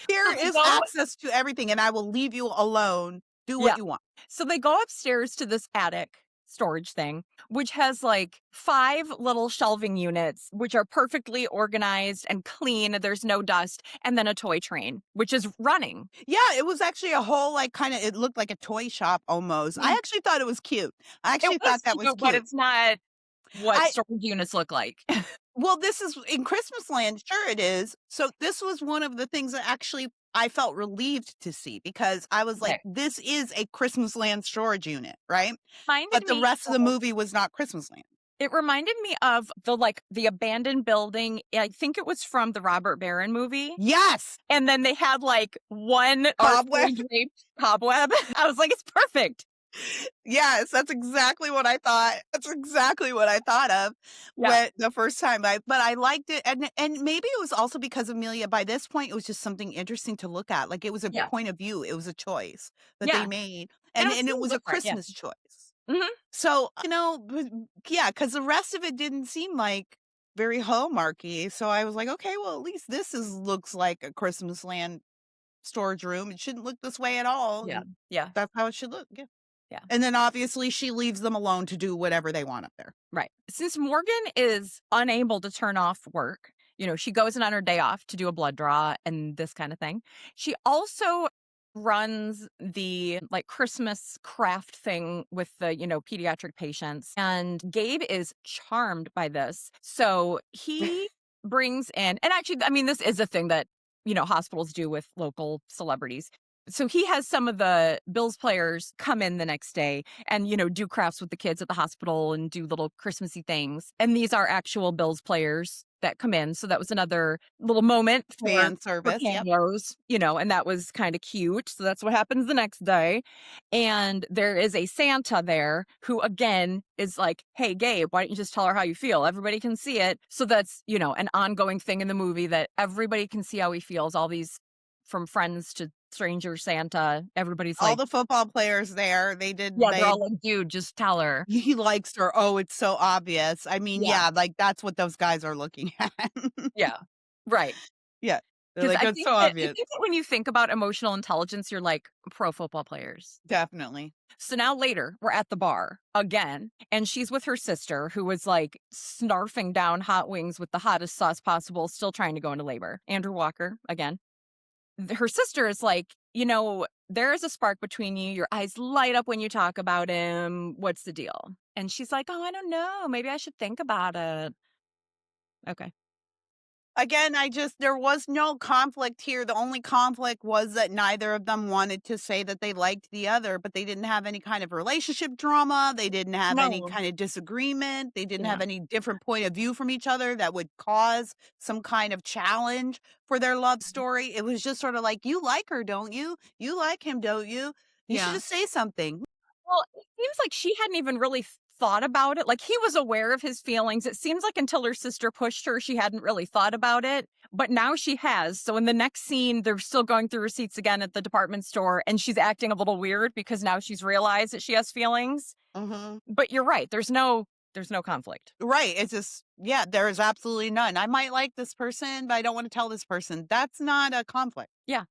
here So they is go, access to everything and I will leave you alone. Do yeah. what you want. So they go upstairs to this attic storage thing, which has like 5 little shelving units, which are perfectly organized and clean. There's no dust. And then a toy train, which is running. Yeah, it was actually a whole like it looked like a toy shop almost. I Mm. actually thought it was cute. I It actually was thought that was cute, but cute. it's not what I storage units look like. Well, this is in Christmasland, sure it is. So this was one of the things that actually I felt relieved to see because I was like, Okay. this is a Christmasland storage unit, right? Reminded But the me rest of the of movie was not Christmasland. It reminded me of the abandoned building. I think it was from the Robert Barron movie. Yes. And then they had like one Cobweb. artfully draped cobweb. I was like, it's perfect. Yes, that's exactly what I thought. That's exactly what I thought of Yeah. when the first time but I liked it and maybe it was also because Amelia by this point it was just something interesting to look at. Like it was a Yeah. point of view. It was a choice that they Yeah. made And and it was it really was a different. Yeah. Christmas choice. Hmm. So, yeah, because the rest of it didn't seem like very Hallmarky. So I was like, okay, well, at least looks like a Christmas land storage room. It shouldn't look this way at all. Yeah. And Yeah. that's how it should look. Yeah. Yeah. And then obviously she leaves them alone to do whatever they want up there. Right. Since Morgan is unable to turn off work, she goes in on her day off to do a blood draw and this kind of thing. She also runs the like Christmas craft thing with the, pediatric patients. And Gabe is charmed by this. So he brings in, and actually, I mean, this is a thing that, hospitals do with local celebrities. So he has some of the Bills players come in the next day and, do crafts with the kids at the hospital and do little Christmassy things. And these are actual Bills players that come in. So that was another little moment Fan for service. Yep. cameos, and that was kind of cute. So that's what happens the next day. And there is a Santa there who, again, is like, hey, Gabe, why don't you just tell her how you feel? Everybody can see it. So that's, an ongoing thing in the movie that everybody can see how he feels. All these from friends to stranger Santa, everybody's All like, the football players there, yeah, they're all like, dude, just tell her. he likes her. Oh, it's so obvious. I mean, Yeah. yeah, like that's what those guys are looking at. Yeah. Right. Yeah. They're Because like, it's so I obvious. think that when you think about emotional intelligence, you're like pro football players. Definitely. So now later, we're at the bar again, and she's with her sister who was like snarfing down hot wings with the hottest sauce possible, still trying to go into labor. Andrew Walker again. Her sister is like, there is a spark between you. Your eyes light up when you talk about him. What's the deal? And she's like, oh, I don't know. Maybe I should think about it. Okay. Again, there was no conflict here. The only conflict was that neither of them wanted to say that they liked the other, but they didn't have any kind of relationship drama. They didn't have any No. kind of disagreement. They didn't have Yeah. any different point of view from each other that would cause some kind of challenge for their love story. It was just sort of like, you like her, don't you? You like him, don't you? You should Yeah. just say something. Well, it seems like she hadn't even really thought about it. Like he was aware of his feelings. It seems like until her sister pushed her, she hadn't really thought about it. But now she has. So in the next scene, they're still going through receipts again at the department store, and she's acting a little weird because now she's realized that she has feelings. Mm-hmm. But you're right. There's no conflict. Right. It's just, yeah, there is absolutely none. I might like this person, but I don't want to tell this person. That's not a conflict. Yeah.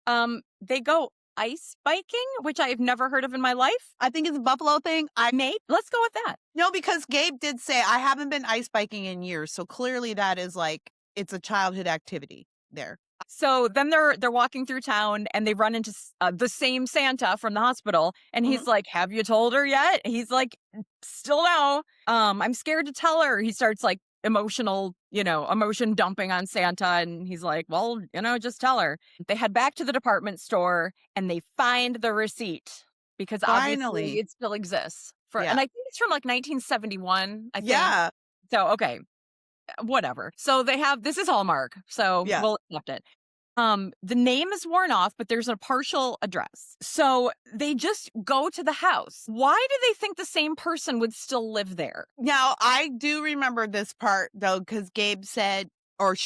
They go ice biking, which I've never heard of in my life. I think it's a Buffalo thing. Let's go with that. No, because Gabe did say, I haven't been ice biking in years. So clearly that is like, it's a childhood activity there. So then they're walking through town and they run into the same Santa from the hospital, and he's like, "Have you told her yet?" He's like, "Still no. I'm scared to tell her." He starts like emotion dumping on Santa, and he's like, "Well, just tell her." They head back to the department store and they find the receipt because Finally. obviously it still exists. Yeah. And I think it's from like 1971. I think. Yeah. So okay. Whatever. So this is Hallmark, so Yeah. we'll accept it. The name is worn off, but there's a partial address. So they just go to the house. Why do they think the same person would still live there? Now, I do remember this part, though, because Gabe said, or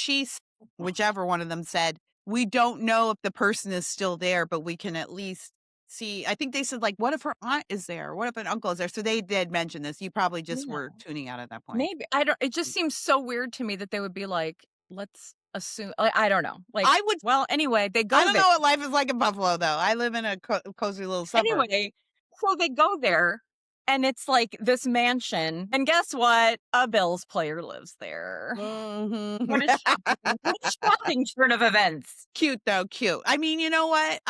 whichever one of them said, we don't know if the person is still there, but we can at least see. I think they said, like, what if her aunt is there? What if an uncle is there? So they did mention this. You probably just were tuning out at that point. Maybe. It just seems so weird to me that they would be like, let's assume. I don't know. Like, I would. Well, anyway, they go I don't there. know what life is like in Buffalo, though. I live in a cozy little suburb. Anyway, so they go there. And it's like this mansion. And guess what? A Bills player lives there. Mm-hmm. What a shocking turn of events. Cute, though. Cute. I mean, you know what?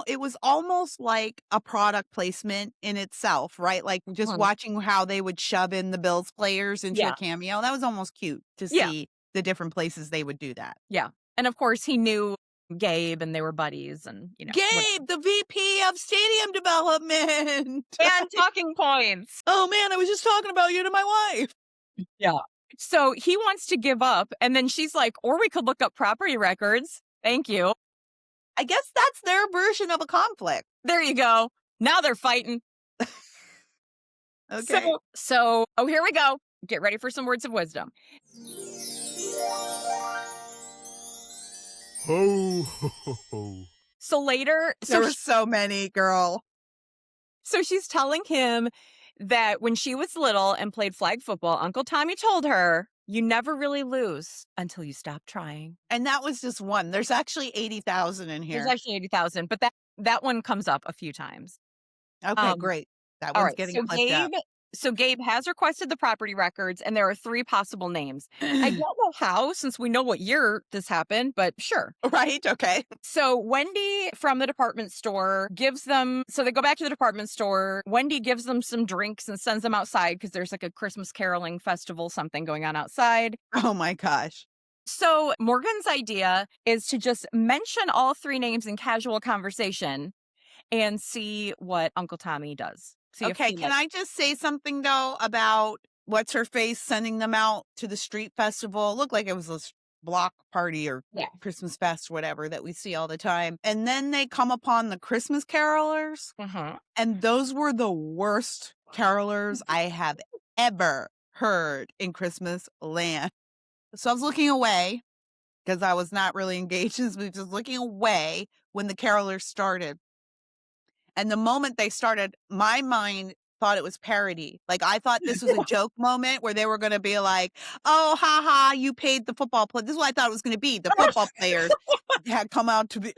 It was almost like a product placement in itself, right? Like just watching how they would shove in the Bills players into a cameo. That was almost cute to see the different places they would do that. Yeah. And of course, he knew Gabe and they were buddies, and Gabe, the VP of stadium development and talking points. Oh man, I was just talking about you to my wife. Yeah. So he wants to give up, and then she's like, or we could look up property records. Thank you. I guess that's their version of a conflict. There you go. Now they're fighting. Okay. So here we go. Get ready for some words of wisdom. Ho, ho, ho, ho. So later, there were so many, girl. So she's telling him that when she was little and played flag football, Uncle Tommy told her, you never really lose until you stop trying. And that was just one. There's actually 80,000 in here. There's actually 80,000, but that one comes up a few times. Okay, great. That one's getting clipped up. So Gabe has requested the property records, and there are 3 possible names. I don't know how, since we know what year this happened, but sure. Right? Okay. So Wendy from the department store gives them, so they go back to the department store. Wendy gives them some drinks and sends them outside because there's like a Christmas caroling festival, something going on outside. Oh my gosh. So Morgan's idea is to just mention all 3 names in casual conversation and see what Uncle Tommy does. See if Okay, he can I just say something though about what's her face sending them out to the street festival? It looked like it was this block party or Yeah. Christmas fest, whatever that we see all the time. And then they come upon the Christmas carolers, and those were the worst carolers I have ever heard in Christmas land. So I was looking away because I was not really engaged in this movie, just looking away when the carolers started. And the moment they started, my mind thought it was parody. Like, I thought this was a joke moment where they were going to be like, oh, ha ha, you paid the football player. This is what I thought it was going to be. The football players had come out to be.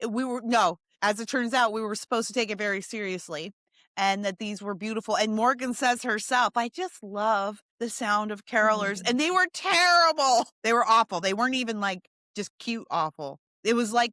No, as it turns out, we were supposed to take it very seriously and that these were beautiful. And Morgan says herself, I just love the sound of carolers. And they were terrible. They were awful. They weren't even like just cute awful. It was like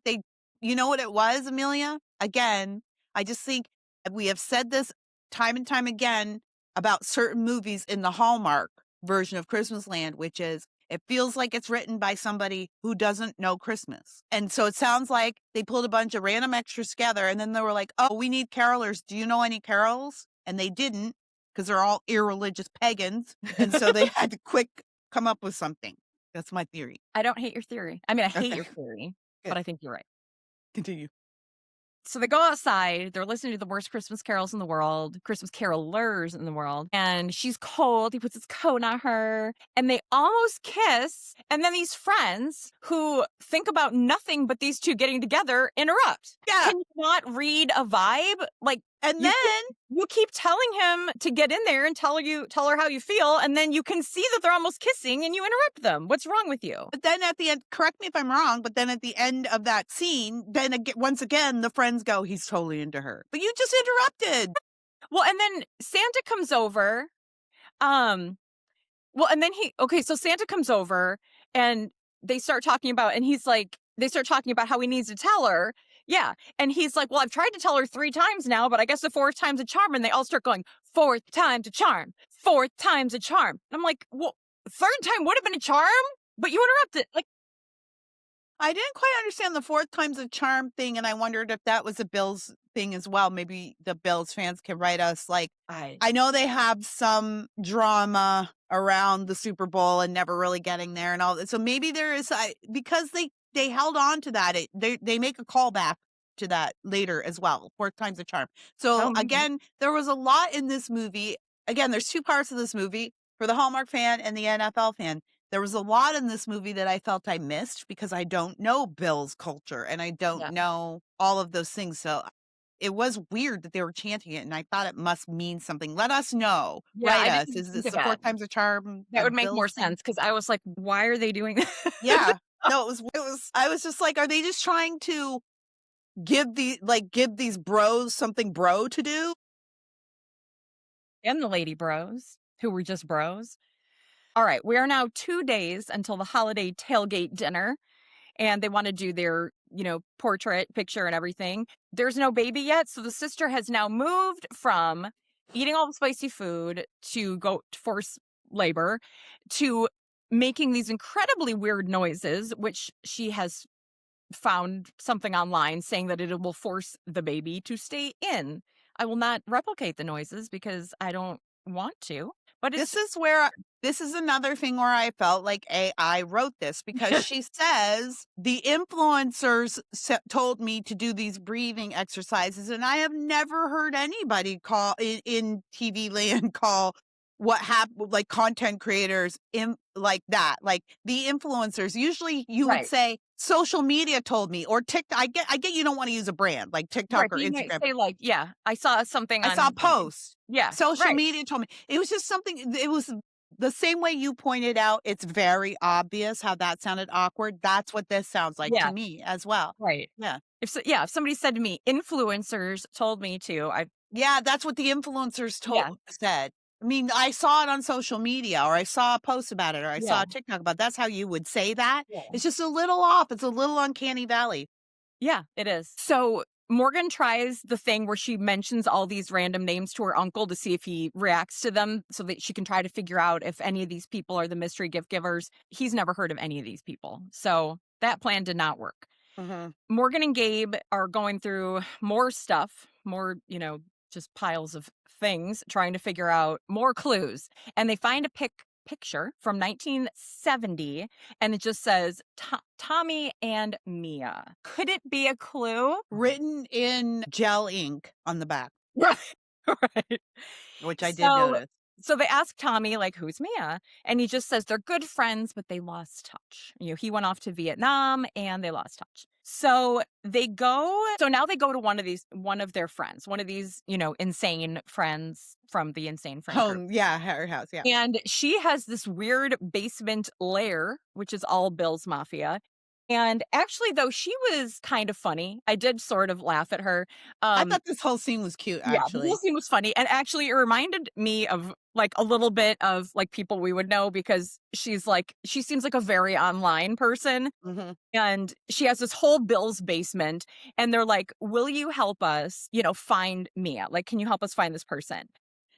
you know what it was, Amelia? Again, I just think we have said this time and time again about certain movies in the Hallmark version of Christmasland, which is it feels like it's written by somebody who doesn't know Christmas. And so it sounds like they pulled a bunch of random extras together and then they were like, oh, we need carolers. Do you know any carols? And they didn't because they're all irreligious pagans. And so they had to quick come up with something. That's my theory. I don't hate your theory. I mean, I hate your theory, but I think you're right. Continue. So they go outside, they're listening to the worst Christmas carols in the world, Christmas carolers in the world, and she's cold. He puts his coat on her, and they almost kiss. And then these friends who think about nothing but these 2 getting together interrupt. Yeah. Can you not read a vibe? Like, and then you keep telling him to get in there and tell her how you feel, and then you can see that they're almost kissing and you interrupt them. What's wrong with you? But then at the end, correct me if I'm wrong, but then at the end of that scene, then once again, the friends go, he's totally into her. But you just interrupted. Well, and then Santa comes over. And then so Santa comes over and they start talking about, and they start talking about how he needs to tell her. Yeah. And he's like, well, I've tried to tell her 3 times now, but I guess the 4th time's a charm. And they all start going, 4th time's a charm. 4th time's a charm. And I'm like, well, 3rd time would have been a charm, but you interrupted. Like, I didn't quite understand the 4th time's a charm thing. And I wondered if that was a Bills thing as well. Maybe the Bills fans can write us. Like, I know they have some drama around the Super Bowl and never really getting there and all that. So maybe there is, because they held on to that. They make a callback to that later as well. 4th time's a charm. So again, there was a lot in this movie. Again, there's 2 parts of this movie for the Hallmark fan and the NFL fan. There was a lot in this movie that I felt I missed because I don't know Bills culture and I don't know all of those things. So it was weird that they were chanting it, and I thought it must mean something. Let us know. Yeah, Write us. Is this the 4th time's a charm? That would make more sense because I was like, why are they doing that? Yeah. No, it was, I was just like, are they just trying to give these bros something bro to do? And the lady bros who were just bros. All right, we are now 2 days until the holiday tailgate dinner, and they want to do their, portrait picture and everything. There's no baby yet, so the sister has now moved from eating all the spicy food to go to force labor to making these incredibly weird noises, which she has found something online saying that it will force the baby to stay in. I will not replicate the noises because I don't want to. But this is another thing where I felt like AI wrote this because she says the influencers told me to do these breathing exercises, and I have never heard anybody call in TV land call what happened, like content creators like that, like the influencers. Usually you would say social media told me, or TikTok. I get you don't want to use a brand like TikTok or Instagram. Say I saw something. I saw a post. Yeah, social media told me. It was just something. It was the same way you pointed out. It's very obvious how that sounded awkward. That's what this sounds like to me as well. Right. Yeah. If somebody said to me, influencers told me to, Yeah, that's what the influencers Yeah. said. I mean, I saw it on social media, or I saw a post about it, or I saw Yeah. a TikTok about it. That's how you would say that. Yeah. It's just a little off. It's a little uncanny valley. Yeah, it is. So Morgan tries the thing where she mentions all these random names to her uncle to see if he reacts to them so that she can try to figure out if any of these people are the mystery gift givers. He's never heard of any of these people. So that plan did not work. Mhm. Morgan and Gabe are going through more stuff, more, just piles of things, trying to figure out more clues. And they find a picture from 1970, and it just says Tommy and Mia. Could it be a clue? Written in gel ink on the back, Right. Right. which I did So notice. so they ask Tommy, like, who's Mia? And he just says they're good friends, but they lost touch. He went off to Vietnam and they lost touch. So now they go to one of their friends, one of these, insane friends from the insane friend group. Home, yeah, her house, yeah. And she has this weird basement lair, which is all Bill's Mafia. And actually, though, she was kind of funny. I did sort of laugh at her. I thought this whole scene was cute, Yeah, the whole actually. scene was funny, and actually, it reminded me of like a little bit of like people we would know because she seems like a very online person, Mhm. and she has this whole Bill's basement, and they're like, "Will you help us, find Mia? Like, can you help us find this person?"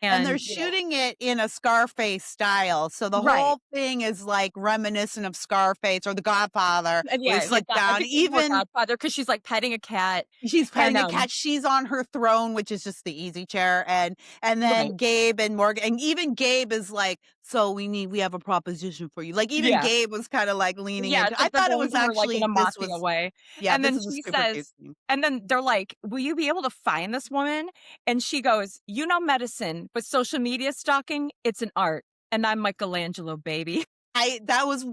And they're And shooting it in a Scarface style, so the right, whole thing is, like, reminiscent of Scarface or The Godfather, and where you yeah, sit I down, think it's more even Godfather because she's like petting a cat, she's and petting a cat, she's on her throne, which is just the easy chair, and right, then Gabe and Morgan, and even Gabe is like, "So we have a proposition for you." Like, even yeah. Gabe was kinda, like, leaning Yeah, into it's I like they're thought it going was to her, like, in a actually mafia way, yeah, and this then is a she super cute says scene. and then they're like, "Will you be able to find this woman?" And she goes, "You know medicine, but social media stalking, it's an art, and I'm Michelangelo, baby." That was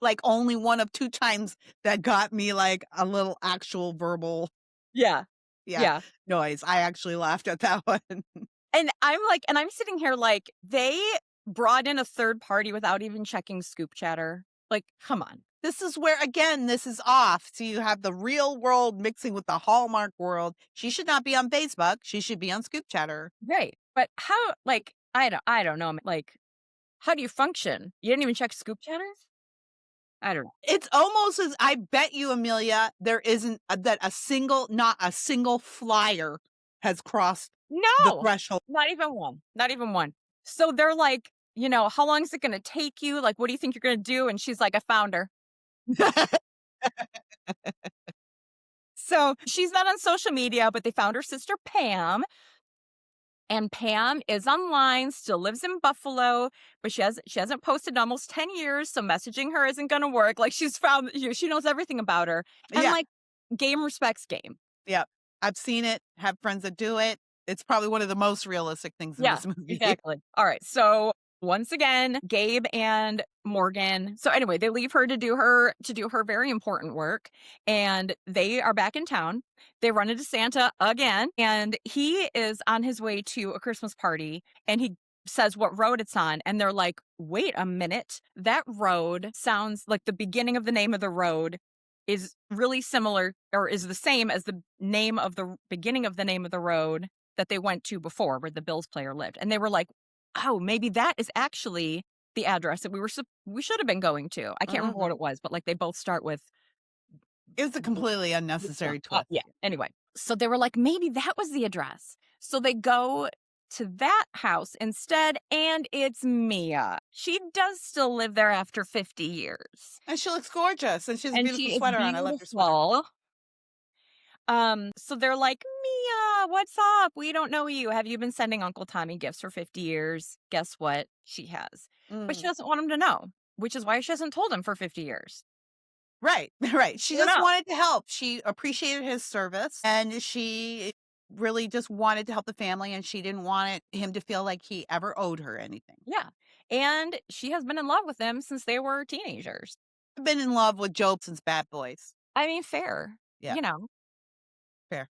like, only one of 2 times that got me, like, a little actual verbal, Yeah, yeah, yeah, noise. I actually laughed at that one. and I'm sitting here like, they brought in a third party without even checking Scoop Chatter. Like, come on. This is where, again, this is off. So you have the real world mixing with the Hallmark world. She should not be on Facebook. She should be on Scoop Chatter. Right, but how like, I don't know, like, how do you function? You didn't even check Scoop Chatter? I don't know. It's almost as I bet you, Amelia, there isn't not a single flyer has crossed the No, threshold. not even one, not even one. So they're like, "How long is it gonna take you? Like, what do you think you're gonna do?" And she's like, "I found her." So she's not on social media, but they found her sister Pam, and Pam is online, still lives in Buffalo, but she hasn't posted in almost 10 years, so messaging her isn't gonna work. Like, she's found she knows everything about her. And, Yeah, like, game respects game. yeah. I've seen it, have friends that do it. It's probably one of the most realistic things in Yeah, this movie. exactly. All right. So once again, Gabe and Morgan. So anyway, they leave her to do her very important work, and they are back in town. They run into Santa again, and he is on his way to a Christmas party, and he says what road it's on, and they're like, "Wait a minute. That road sounds like the beginning of the name of the road is really similar or is the same as the name of the beginning of the name of the road that they went to before where the Bills player lived." And they were like, "Oh, maybe that is actually the address that we should have been going to." I can't remember what Mhm. it was, but like they both start with It was a completely yeah. unnecessary twist. Yeah. Anyway, so they were like, maybe that was the address. So they go to that house instead, and it's Mia. She does still live there after 50 years. And she looks gorgeous, and she has a And beautiful she is sweater on. I love your sweater. beautiful. So they're like, "Mia, what's up? We don't know you. Have you been sending Uncle Tommy gifts for 50 years?" Guess what? She has. But she Mm. doesn't want him to know, which is why she hasn't told him for 50 years. Right, right. She I don't just know. wanted to help. She appreciated his service, and she really just wanted to help the family, and she didn't want him to feel like he ever owed her anything. Yeah. And she has been in love with him since they were teenagers. I've been in love with Job since Bad Boys. I mean, fair, Yeah, you know. fair.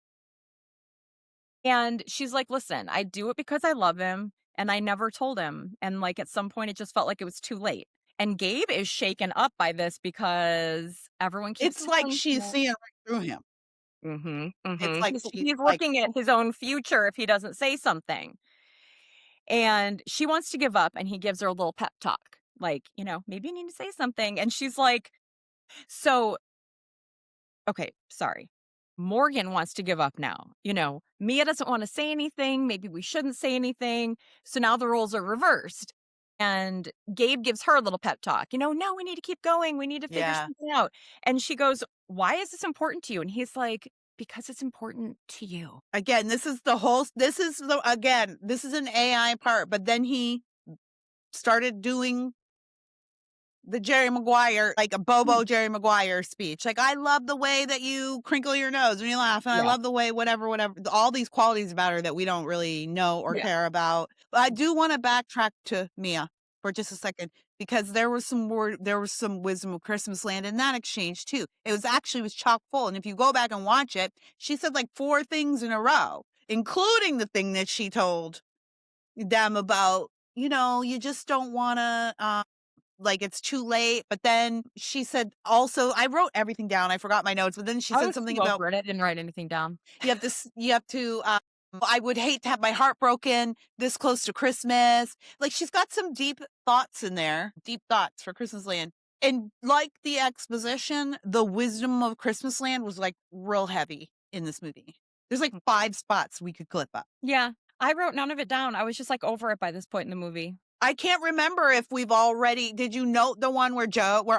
And she's like, "Listen, I do it because I love him, and I never told him. And like at some point, it just felt like it was too late." And Gabe is shaken up by this because everyone keeps It's like telling she's him. seeing right through him. It's like she's He's like, looking at his own future if he doesn't say something. And she wants to give up, and he gives her a little pep talk, like, maybe you need to say something. And she's like, so, okay, sorry. Morgan wants to give up now. Mia doesn't want to say anything. Maybe we shouldn't say anything. So now the roles are reversed. And Gabe gives her a little pep talk. No, we need to keep going. We need to figure yeah. something out. And she goes, why is this important to you? And he's like, because it's important to you. Again, this is this is an AI part, but then he started doing the Jerry Maguire, like a Bobo Mm. Jerry Maguire speech. Like, I love the way that you crinkle your nose when you laugh. And I Yeah. love the way, whatever, all these qualities about her that we don't really know or Yeah. care about. But I do want to backtrack to Mia for just a second, because there was some wisdom of Christmasland in that exchange too. It was chock full. And if you go back and watch it, she said like 4 things in a row, including the thing that she told them about, you just don't want to, like, it's too late. But then she said also, I wrote everything down. I forgot my notes, but then she I said was something too about over it. I didn't write anything down. you have to, I would hate to have my heart broken this close to Christmas. Like, she's got some deep thoughts in there, deep thoughts for Christmasland. And like the exposition, the wisdom of Christmasland was like real heavy in this movie. There's like 5 spots we could clip up. Yeah. I wrote none of it down. I was just like over it by this point in the movie. I can't remember if we've already. Did you note the one where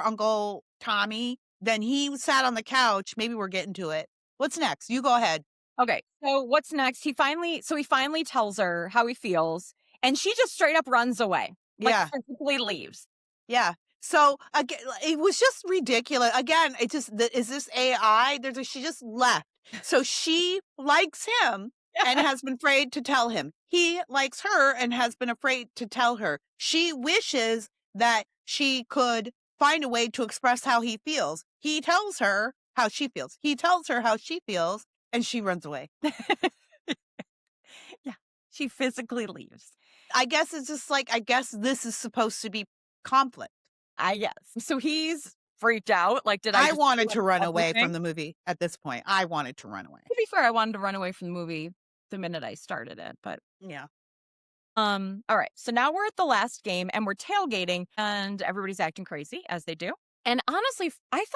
Uncle Tommy? Then he sat on the couch. Maybe we're getting to it. What's next? You go ahead. Okay. So what's next? He finally tells her how he feels, and she just straight up runs away. Like Yeah, physically leaves. yeah. So again, it was just ridiculous. Again, it just is this AI? She just left. So she likes him and has been afraid to tell him. He likes her and has been afraid to tell her. She wishes that she could find a way to express how he feels. He tells her how she feels. He tells her how she feels, and she runs away. Yeah. She physically leaves. I guess it's just like, I guess this is supposed to be conflict. I guess. So he's freaked out. Like, did I I just wanted do to run away everything? from the movie at this point. I wanted to run away. To be fair, I wanted to run away from the movie the minute I started it, but Yeah. all right. So now we're at the last game and we're tailgating and everybody's acting crazy as they do. And honestly, I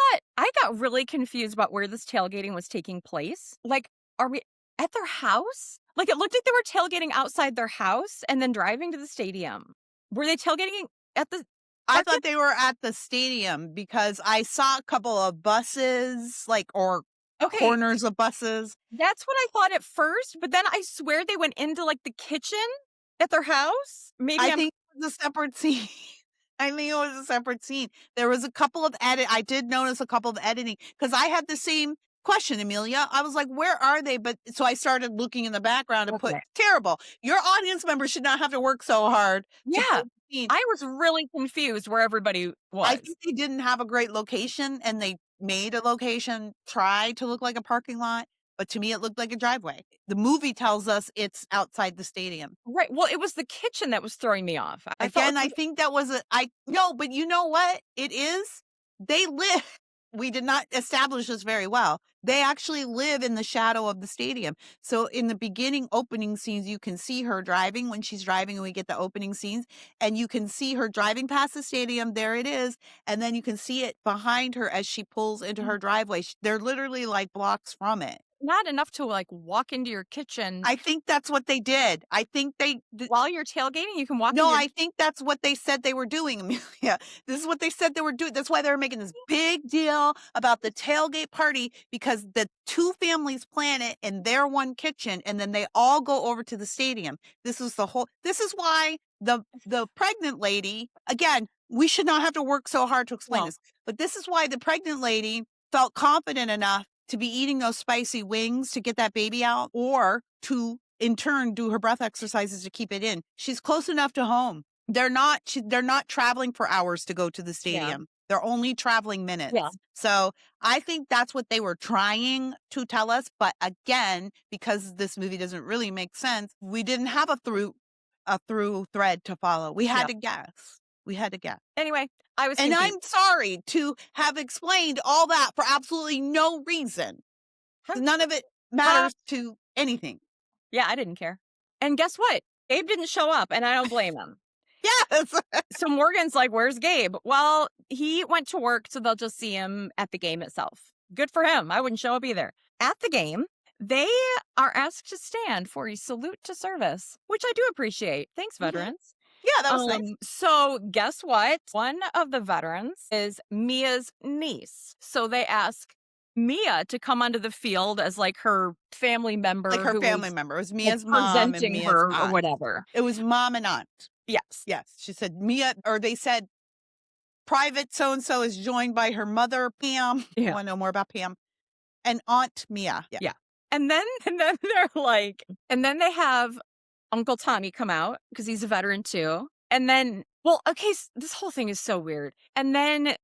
got really confused about where this tailgating was taking place. Like, are we at their house? Like, it looked like they were tailgating outside their house and then driving to the stadium. Were they tailgating at the I thought they were at the stadium because I saw a couple of buses, or Okay, corners of buses. that's what I thought at first, but then I swear they went into like the kitchen at their house. Maybe I I'm think it was a separate scene. I think it was a separate scene. There was a couple of I did notice a couple of editing because I had the same question, Amelia. I was like, where are they? But so I started looking in the background and put okay. terrible. Your audience members should not have to work so hard to Yeah. put the scene. I was really confused where everybody was. I think they didn't have a great location and they made a location try to look like a parking lot, but to me it looked like a driveway. The movie tells us it's outside the stadium. Right. Well, it was the kitchen that was throwing me off. I felt Again, I like think that was no, but you know what? It is. They live. We did not establish this very well. They actually live in the shadow of the stadium. So in the beginning opening scenes, you can see her driving when she's driving and we get the opening scenes and you can see her driving past the stadium. There it is. And then you can see it behind her as she pulls into her driveway. They're literally like blocks from it. not enough to like walk into your kitchen I think that's what they did. I think while you're tailgating. You can walk no, in your I think that's what they said they were doing, Amelia. This is what they said they were doing. That's why they were making this big deal about the tailgate party because the 2 families plan it in their one kitchen and then they all go over to the stadium. This is why the pregnant lady, again, we should not have to work so hard to explain No. this, but this is why the pregnant lady felt confident enough to be eating those spicy wings to get that baby out or to in turn do her breath exercises to keep it in. She's close enough to home. They're not traveling for hours to go to the stadium. They're only traveling minutes. Yeah. So I think that's what they were trying to tell us. But again, because this movie doesn't really make sense, we didn't have a through thread to follow. We had to guess. Anyway, I was And confused. I'm sorry to have explained all that for absolutely no reason. None of it matters to anything. Yeah, I didn't care. And guess what? Gabe didn't show up, and I don't blame him. Yes. So Morgan's like, where's Gabe? Well, he went to work, so they'll just see him at the game itself. Good for him. I wouldn't show up either. At the game, they are asked to stand for a salute to service, which I do appreciate. Thanks, veterans. Yeah, that was nice. So guess what? One of the veterans is Mia's niece. So they ask Mia to come onto the field as like her family member. Like her family member. It was Mia's mom and presenting Mia's her aunt. or whatever. It was mom and aunt. Yes. Yes. She said Mia, or they said Private so-and-so is joined by her mother, Pam. Yeah. I want to know more about Pam. And Aunt Mia. Yeah. And then they're like, and then they have Uncle Tommy come out because he's a veteran too. And then, well, okay, this whole thing is so weird. And then,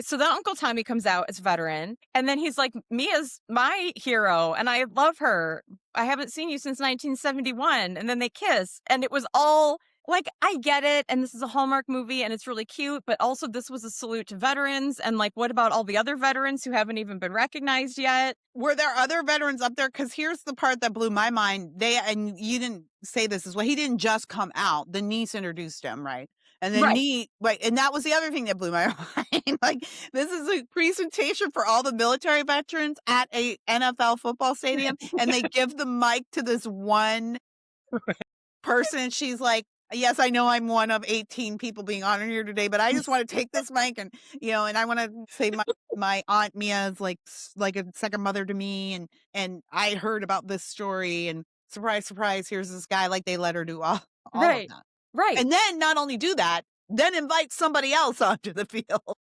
so then Uncle Tommy comes out as veteran. And then he's like, Mia's my hero and I love her. I haven't seen you since 1971. And then they kiss. And it was all like, I get it. And this is a Hallmark movie and it's really cute. But also this was a salute to veterans. And like, what about all the other veterans who haven't even been recognized yet? Were there other veterans up there? Because here's the part that blew my mind. And you didn't say this as well. He didn't just come out. The niece introduced him, right? And then and that was the other thing that blew my mind. Like, this is a presentation for all the military veterans at a NFL football stadium. And they give the mic to this one person. And she's like, yes, I know I'm one of 18 people being honored here today, but I just want to take this mic and, and I want to say my Aunt Mia is like a second mother to me. And I heard about this story and surprise, surprise, here's this guy. Like, they let her do all of that. Right. And then not only do that, then invite somebody else onto the field.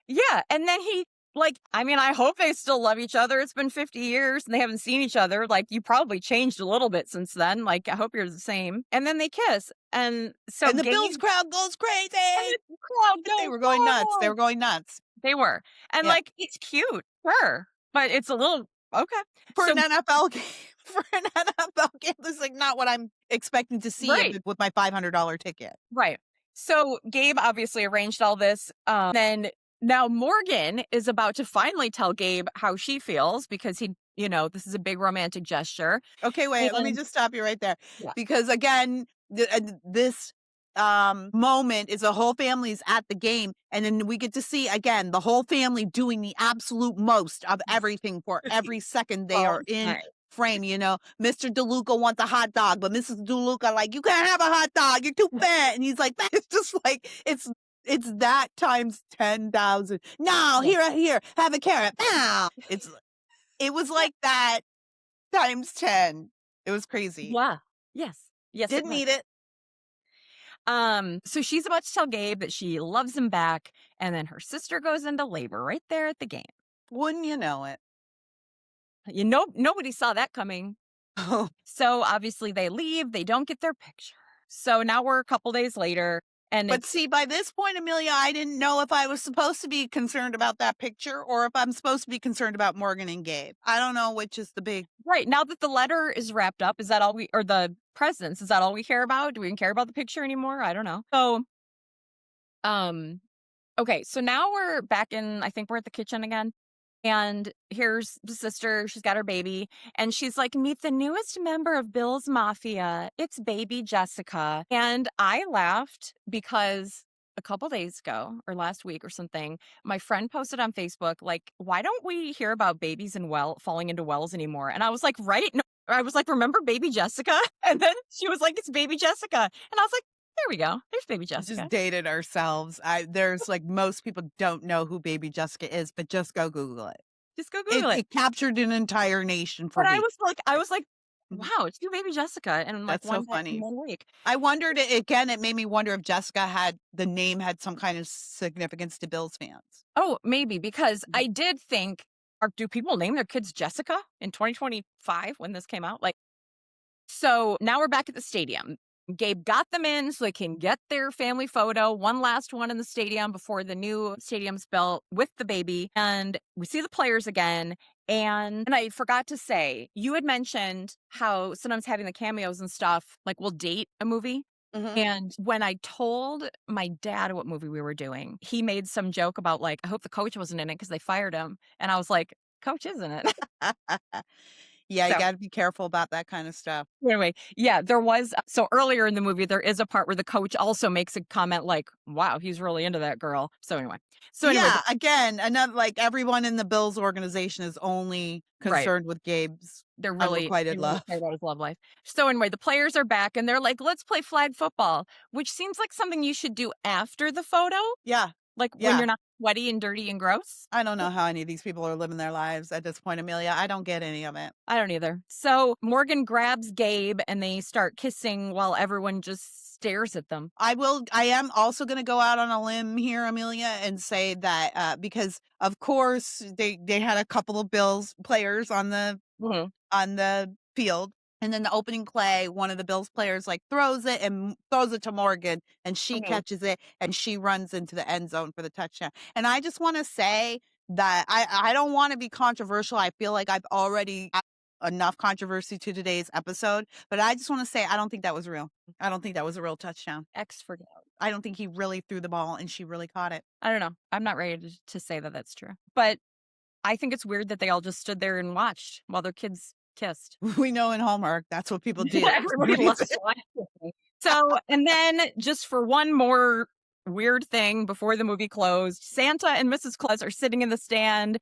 Yeah. And then he, like, I mean, I hope they still love each other. It's been 50 years and they haven't seen each other. Like, you probably changed a little bit since then. Like, I hope you're the same. And then they kiss. And so the Bills crowd goes crazy. They were going nuts. They were going nuts. They were. And like, it's cute. Sure. But it's a little, okay. For an NFL game. For an NFL game, this is like not what I'm expecting to see with my $500 ticket. Right. So Gabe obviously arranged all this. Then now Morgan is about to finally tell Gabe how she feels because he, this is a big romantic gesture. Okay, wait, let me just stop you right there. Yeah. Because again, this moment is the whole family's at the game. And then we get to see, again, the whole family doing the absolute most of everything for every second they are in frame. Mr. DeLuca wants a hot dog, but Mrs. DeLuca like, you can't have a hot dog, you're too fat. And he's like, it's just like, it's that times 10,000. No, here, have a carrot. Now it was like that times 10. It was crazy. Yeah. Yes. Didn't need it. So she's about to tell Gabe that she loves him back, and then her sister goes into labor right there at the game. Wouldn't you know it? Nobody saw that coming. Oh. So obviously they leave. They don't get their picture. So now we're a couple days later. But see, by this point, Amelia, I didn't know if I was supposed to be concerned about that picture or if I'm supposed to be concerned about Morgan and Gabe. I don't know which is the big... Right. Now that the letter is wrapped up, is that all or the presents, is that all we care about? Do we even care about the picture anymore? I don't know. So, okay. So now we're back I think we're at the kitchen again. And here's the sister. She's got her baby. And she's like, meet the newest member of Bill's Mafia. It's baby Jessica. And I laughed because a couple days ago or last week or something, my friend posted on Facebook, like, why don't we hear about babies and falling into wells anymore? And I was like, right? No. I was like, remember baby Jessica? And then she was like, it's baby Jessica. And I was like, there we go. There's baby Jessica. Just dated ourselves. There's like most people don't know who baby Jessica is, but just go Google it. Just go Google it. It captured an entire nation for weeks. I was like, wow, it's you, baby Jessica. And like, that's so funny. One week. I wondered again. It made me wonder if Jessica the name had some kind of significance to Bills fans. Oh, maybe because I did think, do people name their kids Jessica in 2025 when this came out? Like, so now we're back at the stadium. Gabe got them in so they can get their family photo, one last one in the stadium before the new stadium's built with the baby. And we see the players again. And I forgot to say, you had mentioned how sometimes having the cameos and stuff, like, will date a movie. Mm-hmm. And when I told my dad what movie we were doing, he made some joke about, like, I hope the coach wasn't in it because they fired him. And I was like, coach, isn't it? Yeah, you So gotta be careful about that kind of stuff. anyway, yeah, there was so earlier in the movie, there is a part where the coach also makes a comment like, wow, he's really into that girl. So anyway, Yeah, again, another like everyone in the Bills organization is only right. concerned with Gabe's They unrequited really love. care about his love life. So anyway, the players are back and they're like, let's play flag football, which seems like something you should do after the photo, Yeah, like when yeah. you're not sweaty and dirty and gross. I don't know how any of these people are living their lives at this point, Amelia. I don't get any of it. I don't either. So Morgan grabs Gabe and they start kissing while everyone just stares at them. I am also gonna go out on a limb here, Amelia, and say that because of course they had a couple of Bills players Mhm. on the field. And then the opening play, one of the Bills players like throws it and throws it to Morgan, and she Mhm. catches it and she runs into the end zone for the touchdown. And I just want to say that I don't want to be controversial. I feel like I've already enough controversy to today's episode, but I just want to say I don't think that was real. I don't think that was a real touchdown. X for goat. I don't think he really threw the ball and she really caught it. I don't know. I'm not ready to say that that's true. But I think it's weird that they all just stood there and watched while their kids kissed. We know in Hallmark that's what people do. Everybody loves to watch kissing. So, and then just for one more weird thing before the movie closed, Santa and Mrs. Claus are sitting in the stand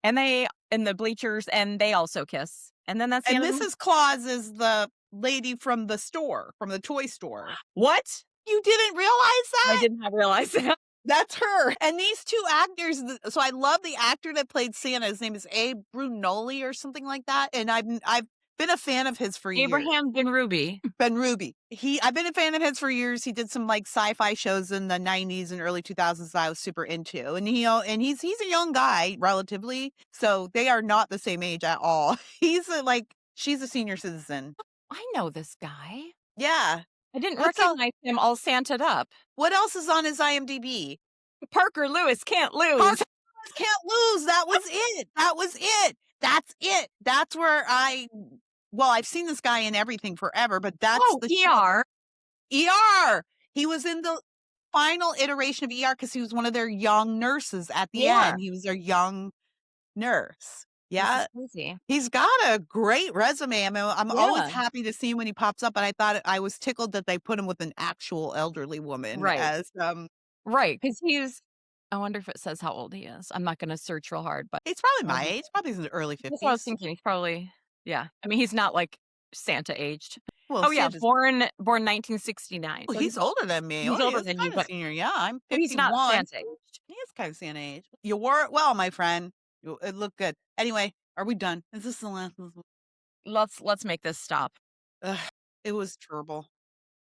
and they in the bleachers and they also kiss. And then that's the And end of the movie. Mrs. Claus is the lady from the store, from the toy store. What? You didn't realize I that? did not realize that. That's her. And these two actors, so I love the actor that played Santa. His name is Abe Brunoli or something like that. And I've been a fan of his for years. Abraham Ben Ruby. Ben Ruby. I've been a fan of his for years. He did some like sci-fi shows in the 90s and early 2000s that I was super into. And he's a young guy relatively. So they are not the same age at all. She's a senior citizen. I know this guy. Yeah. I didn't What's else? recognize him all Santa'd up. What else is on his IMDb? Parker Lewis can't lose. Parker Lewis can't lose. That was it. That was it. That's it. That's where I've seen this guy in everything forever, but that's the show. ER. ER. He was in the final iteration of ER because he was one of their young nurses at the end. He was their young nurse. Yeah. Crazy. He's got a great resume. I mean, I'm always happy to see him when he pops up, but I was tickled that they put him with an actual elderly woman Right. as Right, because I wonder if it says how old he is. I'm not gonna search real hard, but he's probably my age. Probably in the early that's what I was 50s. thinking. He's probably, yeah. I mean, he's not like Santa aged. Well, Oh yeah, Santa's born 1969. well, So he's older than me. he's Oh, older he's than you, kinda but senior. Yeah, I'm so he's not 51. Santa aged. He is kind of Santa age. You wore it well, my friend. It looked good. Anyway, are we done? Is this the last? Let's make this stop. Ugh, it was terrible.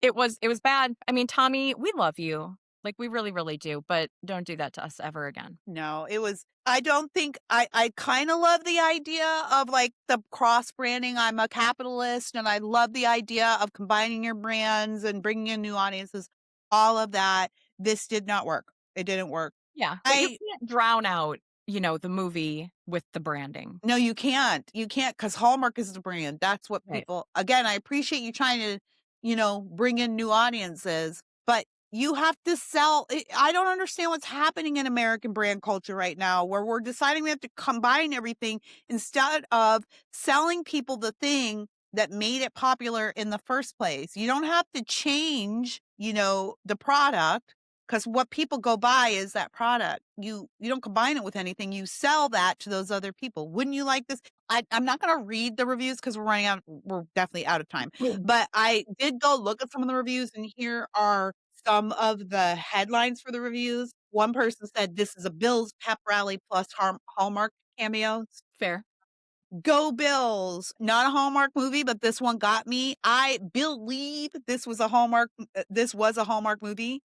It was bad. I mean, Tommy, we love you. Like we really, really do, but don't do that to us ever again. No, it was. I don't think I kind of love the idea of like the cross branding. I'm a capitalist and I love the idea of combining your brands and bringing in new audiences. All of that. This did not work. It didn't work. Yeah, but you can't drown out, the movie with the branding. No, you can't. You can't because Hallmark is the brand. That's what Right. people, again, I appreciate you trying to, bring in new audiences, but you have to sell. I don't understand what's happening in American brand culture right now where we're deciding we have to combine everything instead of selling people the thing that made it popular in the first place. You don't have to change, the product. Because what people go by is that product. You don't combine it with anything. You sell that to those other people. Wouldn't you like this? I'm not going to read the reviews because we're definitely out of time. But I did go look at some of the reviews, and here are some of the headlines for the reviews. One person said, "This is a Bills pep rally plus Hallmark cameos." Fair. Go Bills. Not a Hallmark movie, but this one got me. I believe this was a Hallmark movie.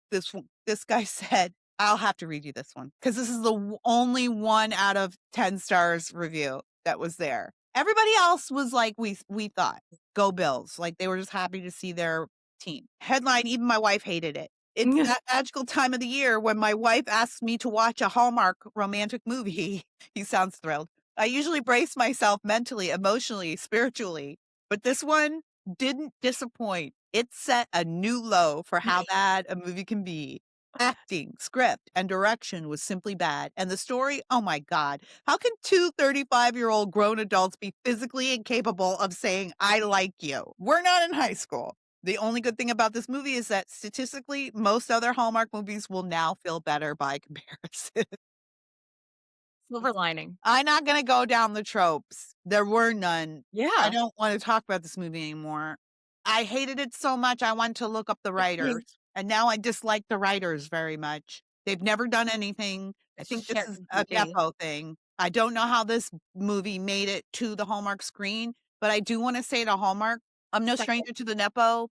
This guy said, I'll have to read you this one because this is the only 1 out of 10 stars review that was there. Everybody else was like we thought. Go Bills. Like they were just happy to see their team. Headline, even my wife hated it. It's that magical time of the year when my wife asks me to watch a Hallmark romantic movie. He sounds thrilled. I usually brace myself mentally, emotionally, spiritually, but this one didn't disappoint. It set a new low for how bad a movie can be. Acting, script, and direction was simply bad. And the story, oh my God. How can two 35-year-old grown adults be physically incapable of saying, I like you? We're not in high school. The only good thing about this movie is that statistically, most other Hallmark movies will now feel better by comparison. Silver lining. I'm not gonna go down the tropes. There were none. I Yeah. don't wanna talk about this movie anymore. I hated it so much, I went to look up the writers, and now I dislike the writers very much. They've never done anything. I think this Chat is a GPT. nepo thing. I don't know how this movie made it to the Hallmark screen, but I do wanna say to Hallmark, I'm no Second. stranger to the nepo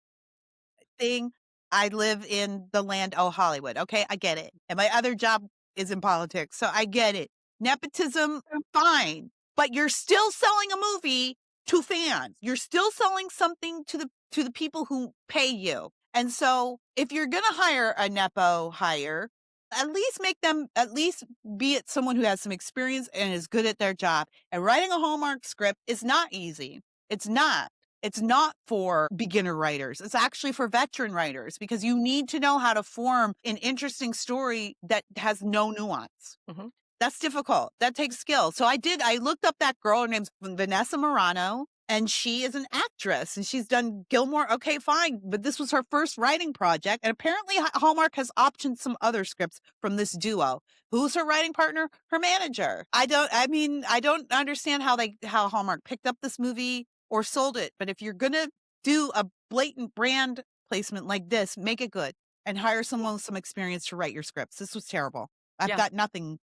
thing. I live in the land of Hollywood, okay? I get it. And my other job is in politics, so I get it. Nepotism, fine, but you're still selling a movie to fans. You're still selling something to the people who pay you. And so if you're gonna hire a nepo hire, at least make them at least be it someone who has some experience and is good at their job. And writing a Hallmark script is not easy. It's not. It's not for beginner writers. It's actually for veteran writers because you need to know how to form an interesting story that has no nuance. Mhm. That's difficult. That takes skill. So I looked up that girl. Her name's Vanessa Morano, and she is an actress and she's done Gilmore. Okay, fine. But this was her first writing project. And apparently Hallmark has optioned some other scripts from this duo. Who's her writing partner? Her manager. I don't understand how Hallmark picked up this movie or sold it. But if you're going to do a blatant brand placement like this, make it good and hire someone with some experience to write your scripts. This was terrible. I've Yeah. got nothing.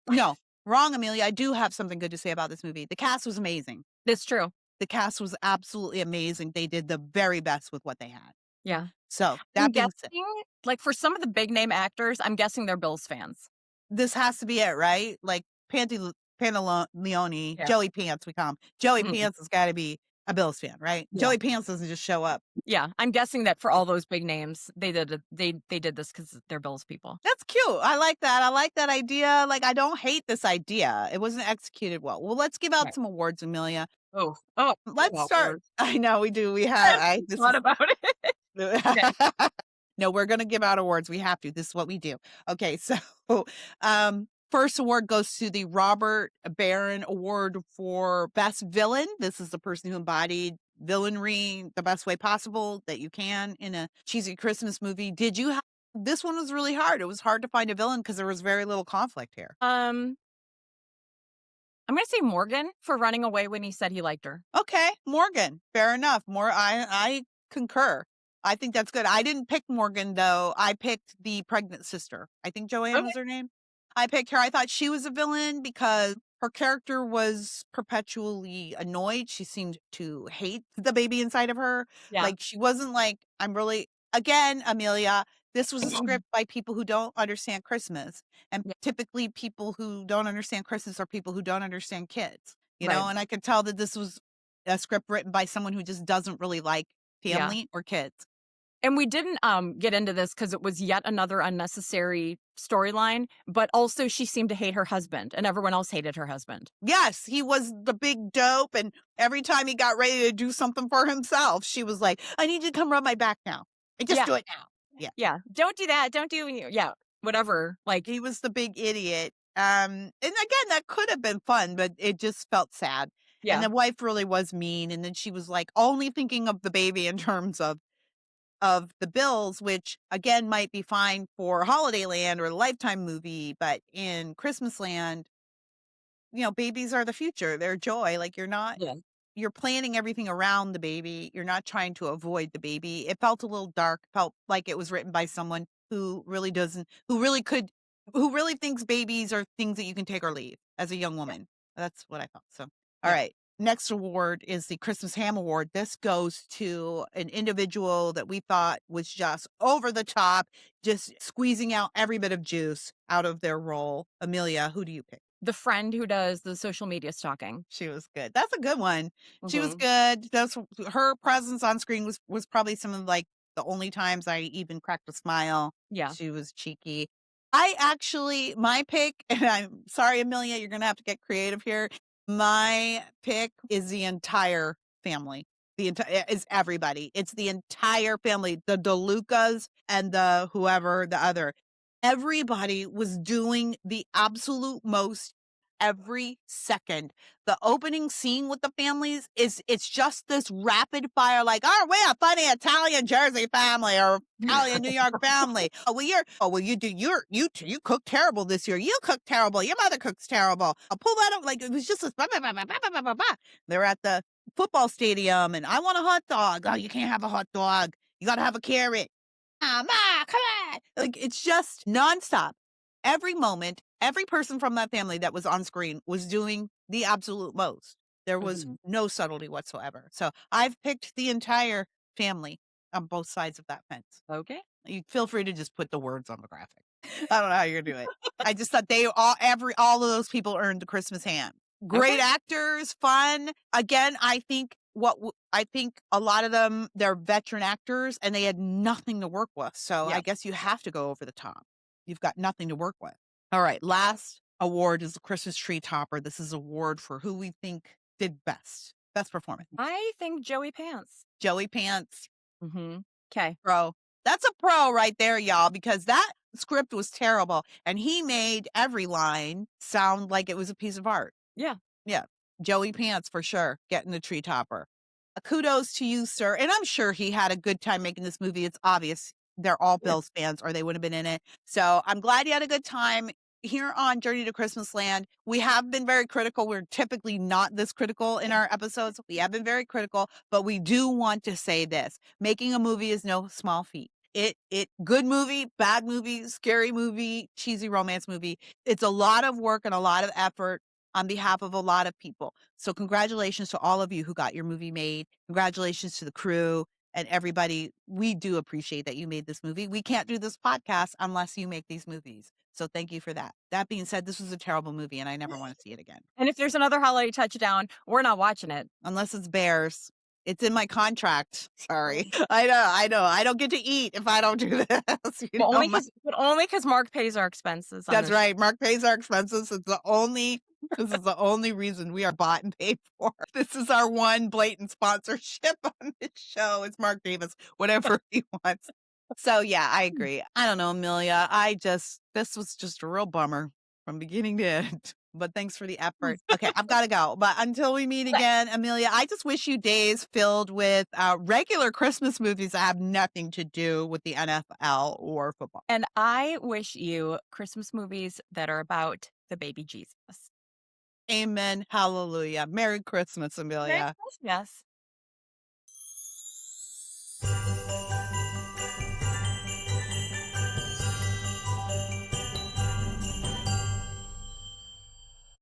No, wrong, Amelia. I do have something good to say about this movie. The cast was amazing. It's true. The cast was absolutely amazing. They did the very best with what they had. Yeah. So I'm that being said, guessing, like, for some of the big name actors, I'm guessing they're Bills fans. this has to be it, right? Like Pantaleone, Yeah. Joey Pants, we call him. Joey Mhm. Pants has got to be a Bills fan, right? Yeah. Joey Pants doesn't just show up. Yeah. I'm guessing that for all those big names, they did this because they're Bills people. That's cute. I like that. I like that idea. Like, I don't hate this idea. It wasn't executed well. Well, let's give out Right. some awards, Amelia. Oh, Let's start. words. I know we do. We I have. haven't thought about it. Okay. No, we're gonna give out awards. We have to. This is what we do. Okay, so first award goes to the Robert Barron Award for Best Villain. This is the person who embodied villainry the best way possible that you can in a cheesy Christmas movie. Did you have this one was really hard. It was hard to find a villain because there was very little conflict here. I'm gonna say Morgan for running away when he said he liked her. Okay, Morgan. Fair enough. I concur. I think that's good. I didn't pick Morgan though. I picked the pregnant sister. I think Joanne Okay. was her name. I picked her. I thought she was a villain because her character was perpetually annoyed. She seemed to hate the baby inside of her. Yeah. Like she wasn't like, I'm really again, Amelia, this was a script by people who don't understand Christmas. And Yeah. typically people who don't understand Christmas are people who don't understand kids. You Right. know, and I could tell that this was a script written by someone who just doesn't really like Yeah. family or kids. And we didn't get into this because it was yet another unnecessary storyline, but also she seemed to hate her husband and everyone else hated her husband. Yes, he was the big dope. And every time he got ready to do something for himself, she was like, I need you to come rub my back now. And just Yeah. do it now. Yeah. Yeah. Don't do that. Don't do yeah. Whatever. Like He was the big idiot. And again, that could have been fun, but it just felt sad. yeah. And the wife really was mean. And then she was like only thinking of the baby in terms of the bills, which again might be fine for Holidayland or a Lifetime movie, but in Christmasland, you know, babies are the future. They're joy. Like Yeah. you're planning everything around the baby. You're not trying to avoid the baby. It felt a little dark, felt like it was written by someone who really doesn't, who really thinks babies are things that you can take or leave as a young woman. That's what I thought. So, all Yeah. right. Next award is the Christmas Ham Award. This goes to an individual that we thought was just over the top, just squeezing out every bit of juice out of their role. Amelia, who do you pick? The friend who does the social media stalking. She was good. That's a good one. She was Mhm. good. That's her presence on screen was probably some of like the only times I even cracked a smile. Yeah. She was cheeky. I actually my pick, and I'm sorry, Amelia, you're gonna have to get creative here. My pick is the entire family. It's everybody. It's the entire family, the DeLucas and the whoever, the other. Everybody was doing the absolute most every second. The opening scene with the families it's just this rapid fire, like, "Oh, we're a funny Italian Jersey family or Italian New York family. You cook terrible this year. You cook terrible. Your mother cooks terrible. I'll pull that up." Like, it was just this bah, bah, bah, bah, bah, bah, bah, bah. They're at the football stadium and I want a hot dog. Oh, you can't have a hot dog. You got to have a carrot. Ma, come on. Like, it's just nonstop. Every moment, every person from that family that was on screen was doing the absolute most. There was no subtlety whatsoever. So I've picked the entire family on both sides of that fence. Okay. You feel free to just put the words on the graphic. I don't know how you're gonna do it. I just thought all of those people earned the Christmas ham. Great actors, fun. Again, I think I think a lot of them, they're veteran actors and they had nothing to work with. So I guess you have to go over the top. You've got nothing to work with. All right. Last award is the Christmas tree topper. This is award for who we think did best. Best performance. I think Joey Pants. Joey Pants. Okay. Pro. That's a pro right there, y'all, because that script was terrible. And he made every line sound like it was a piece of art. Yeah. Yeah. Joey Pants for sure, getting the tree topper. Kudos to you, sir. And I'm sure he had a good time making this movie. It's obvious they're all Bills fans or they would have been in it. So I'm glad you had a good time. Here on Journey to Christmasland, we have been very critical. We're typically not this critical in our episodes. We have been very critical, but we do want to say this. Making a movie is no small feat. Good movie, bad movie, scary movie, cheesy romance movie. It's a lot of work and a lot of effort on behalf of a lot of people. So congratulations to all of you who got your movie made. Congratulations to the crew and everybody. We do appreciate that you made this movie. We can't do this podcast unless you make these movies. So thank you for that. That being said, this was a terrible movie and I never want to see it again. And if there's another holiday touchdown, we're not watching it. Unless it's Bears. It's in my contract. Sorry. I know. I don't get to eat if I don't do this. But only because Mark pays our expenses. That's right. Mark pays our expenses. This is the only reason we are bought and paid for. This is our one blatant sponsorship on this show. It's Mark Davis, whatever he wants. So yeah, I agree. I don't know, Amelia. This was just a real bummer from beginning to end. But thanks for the effort. Okay, I've got to go. But until we meet again, Amelia, I just wish you days filled with regular Christmas movies that have nothing to do with the NFL or football. And I wish you Christmas movies that are about the baby Jesus. Amen. Hallelujah. Merry Christmas, Amelia. Merry Christmas.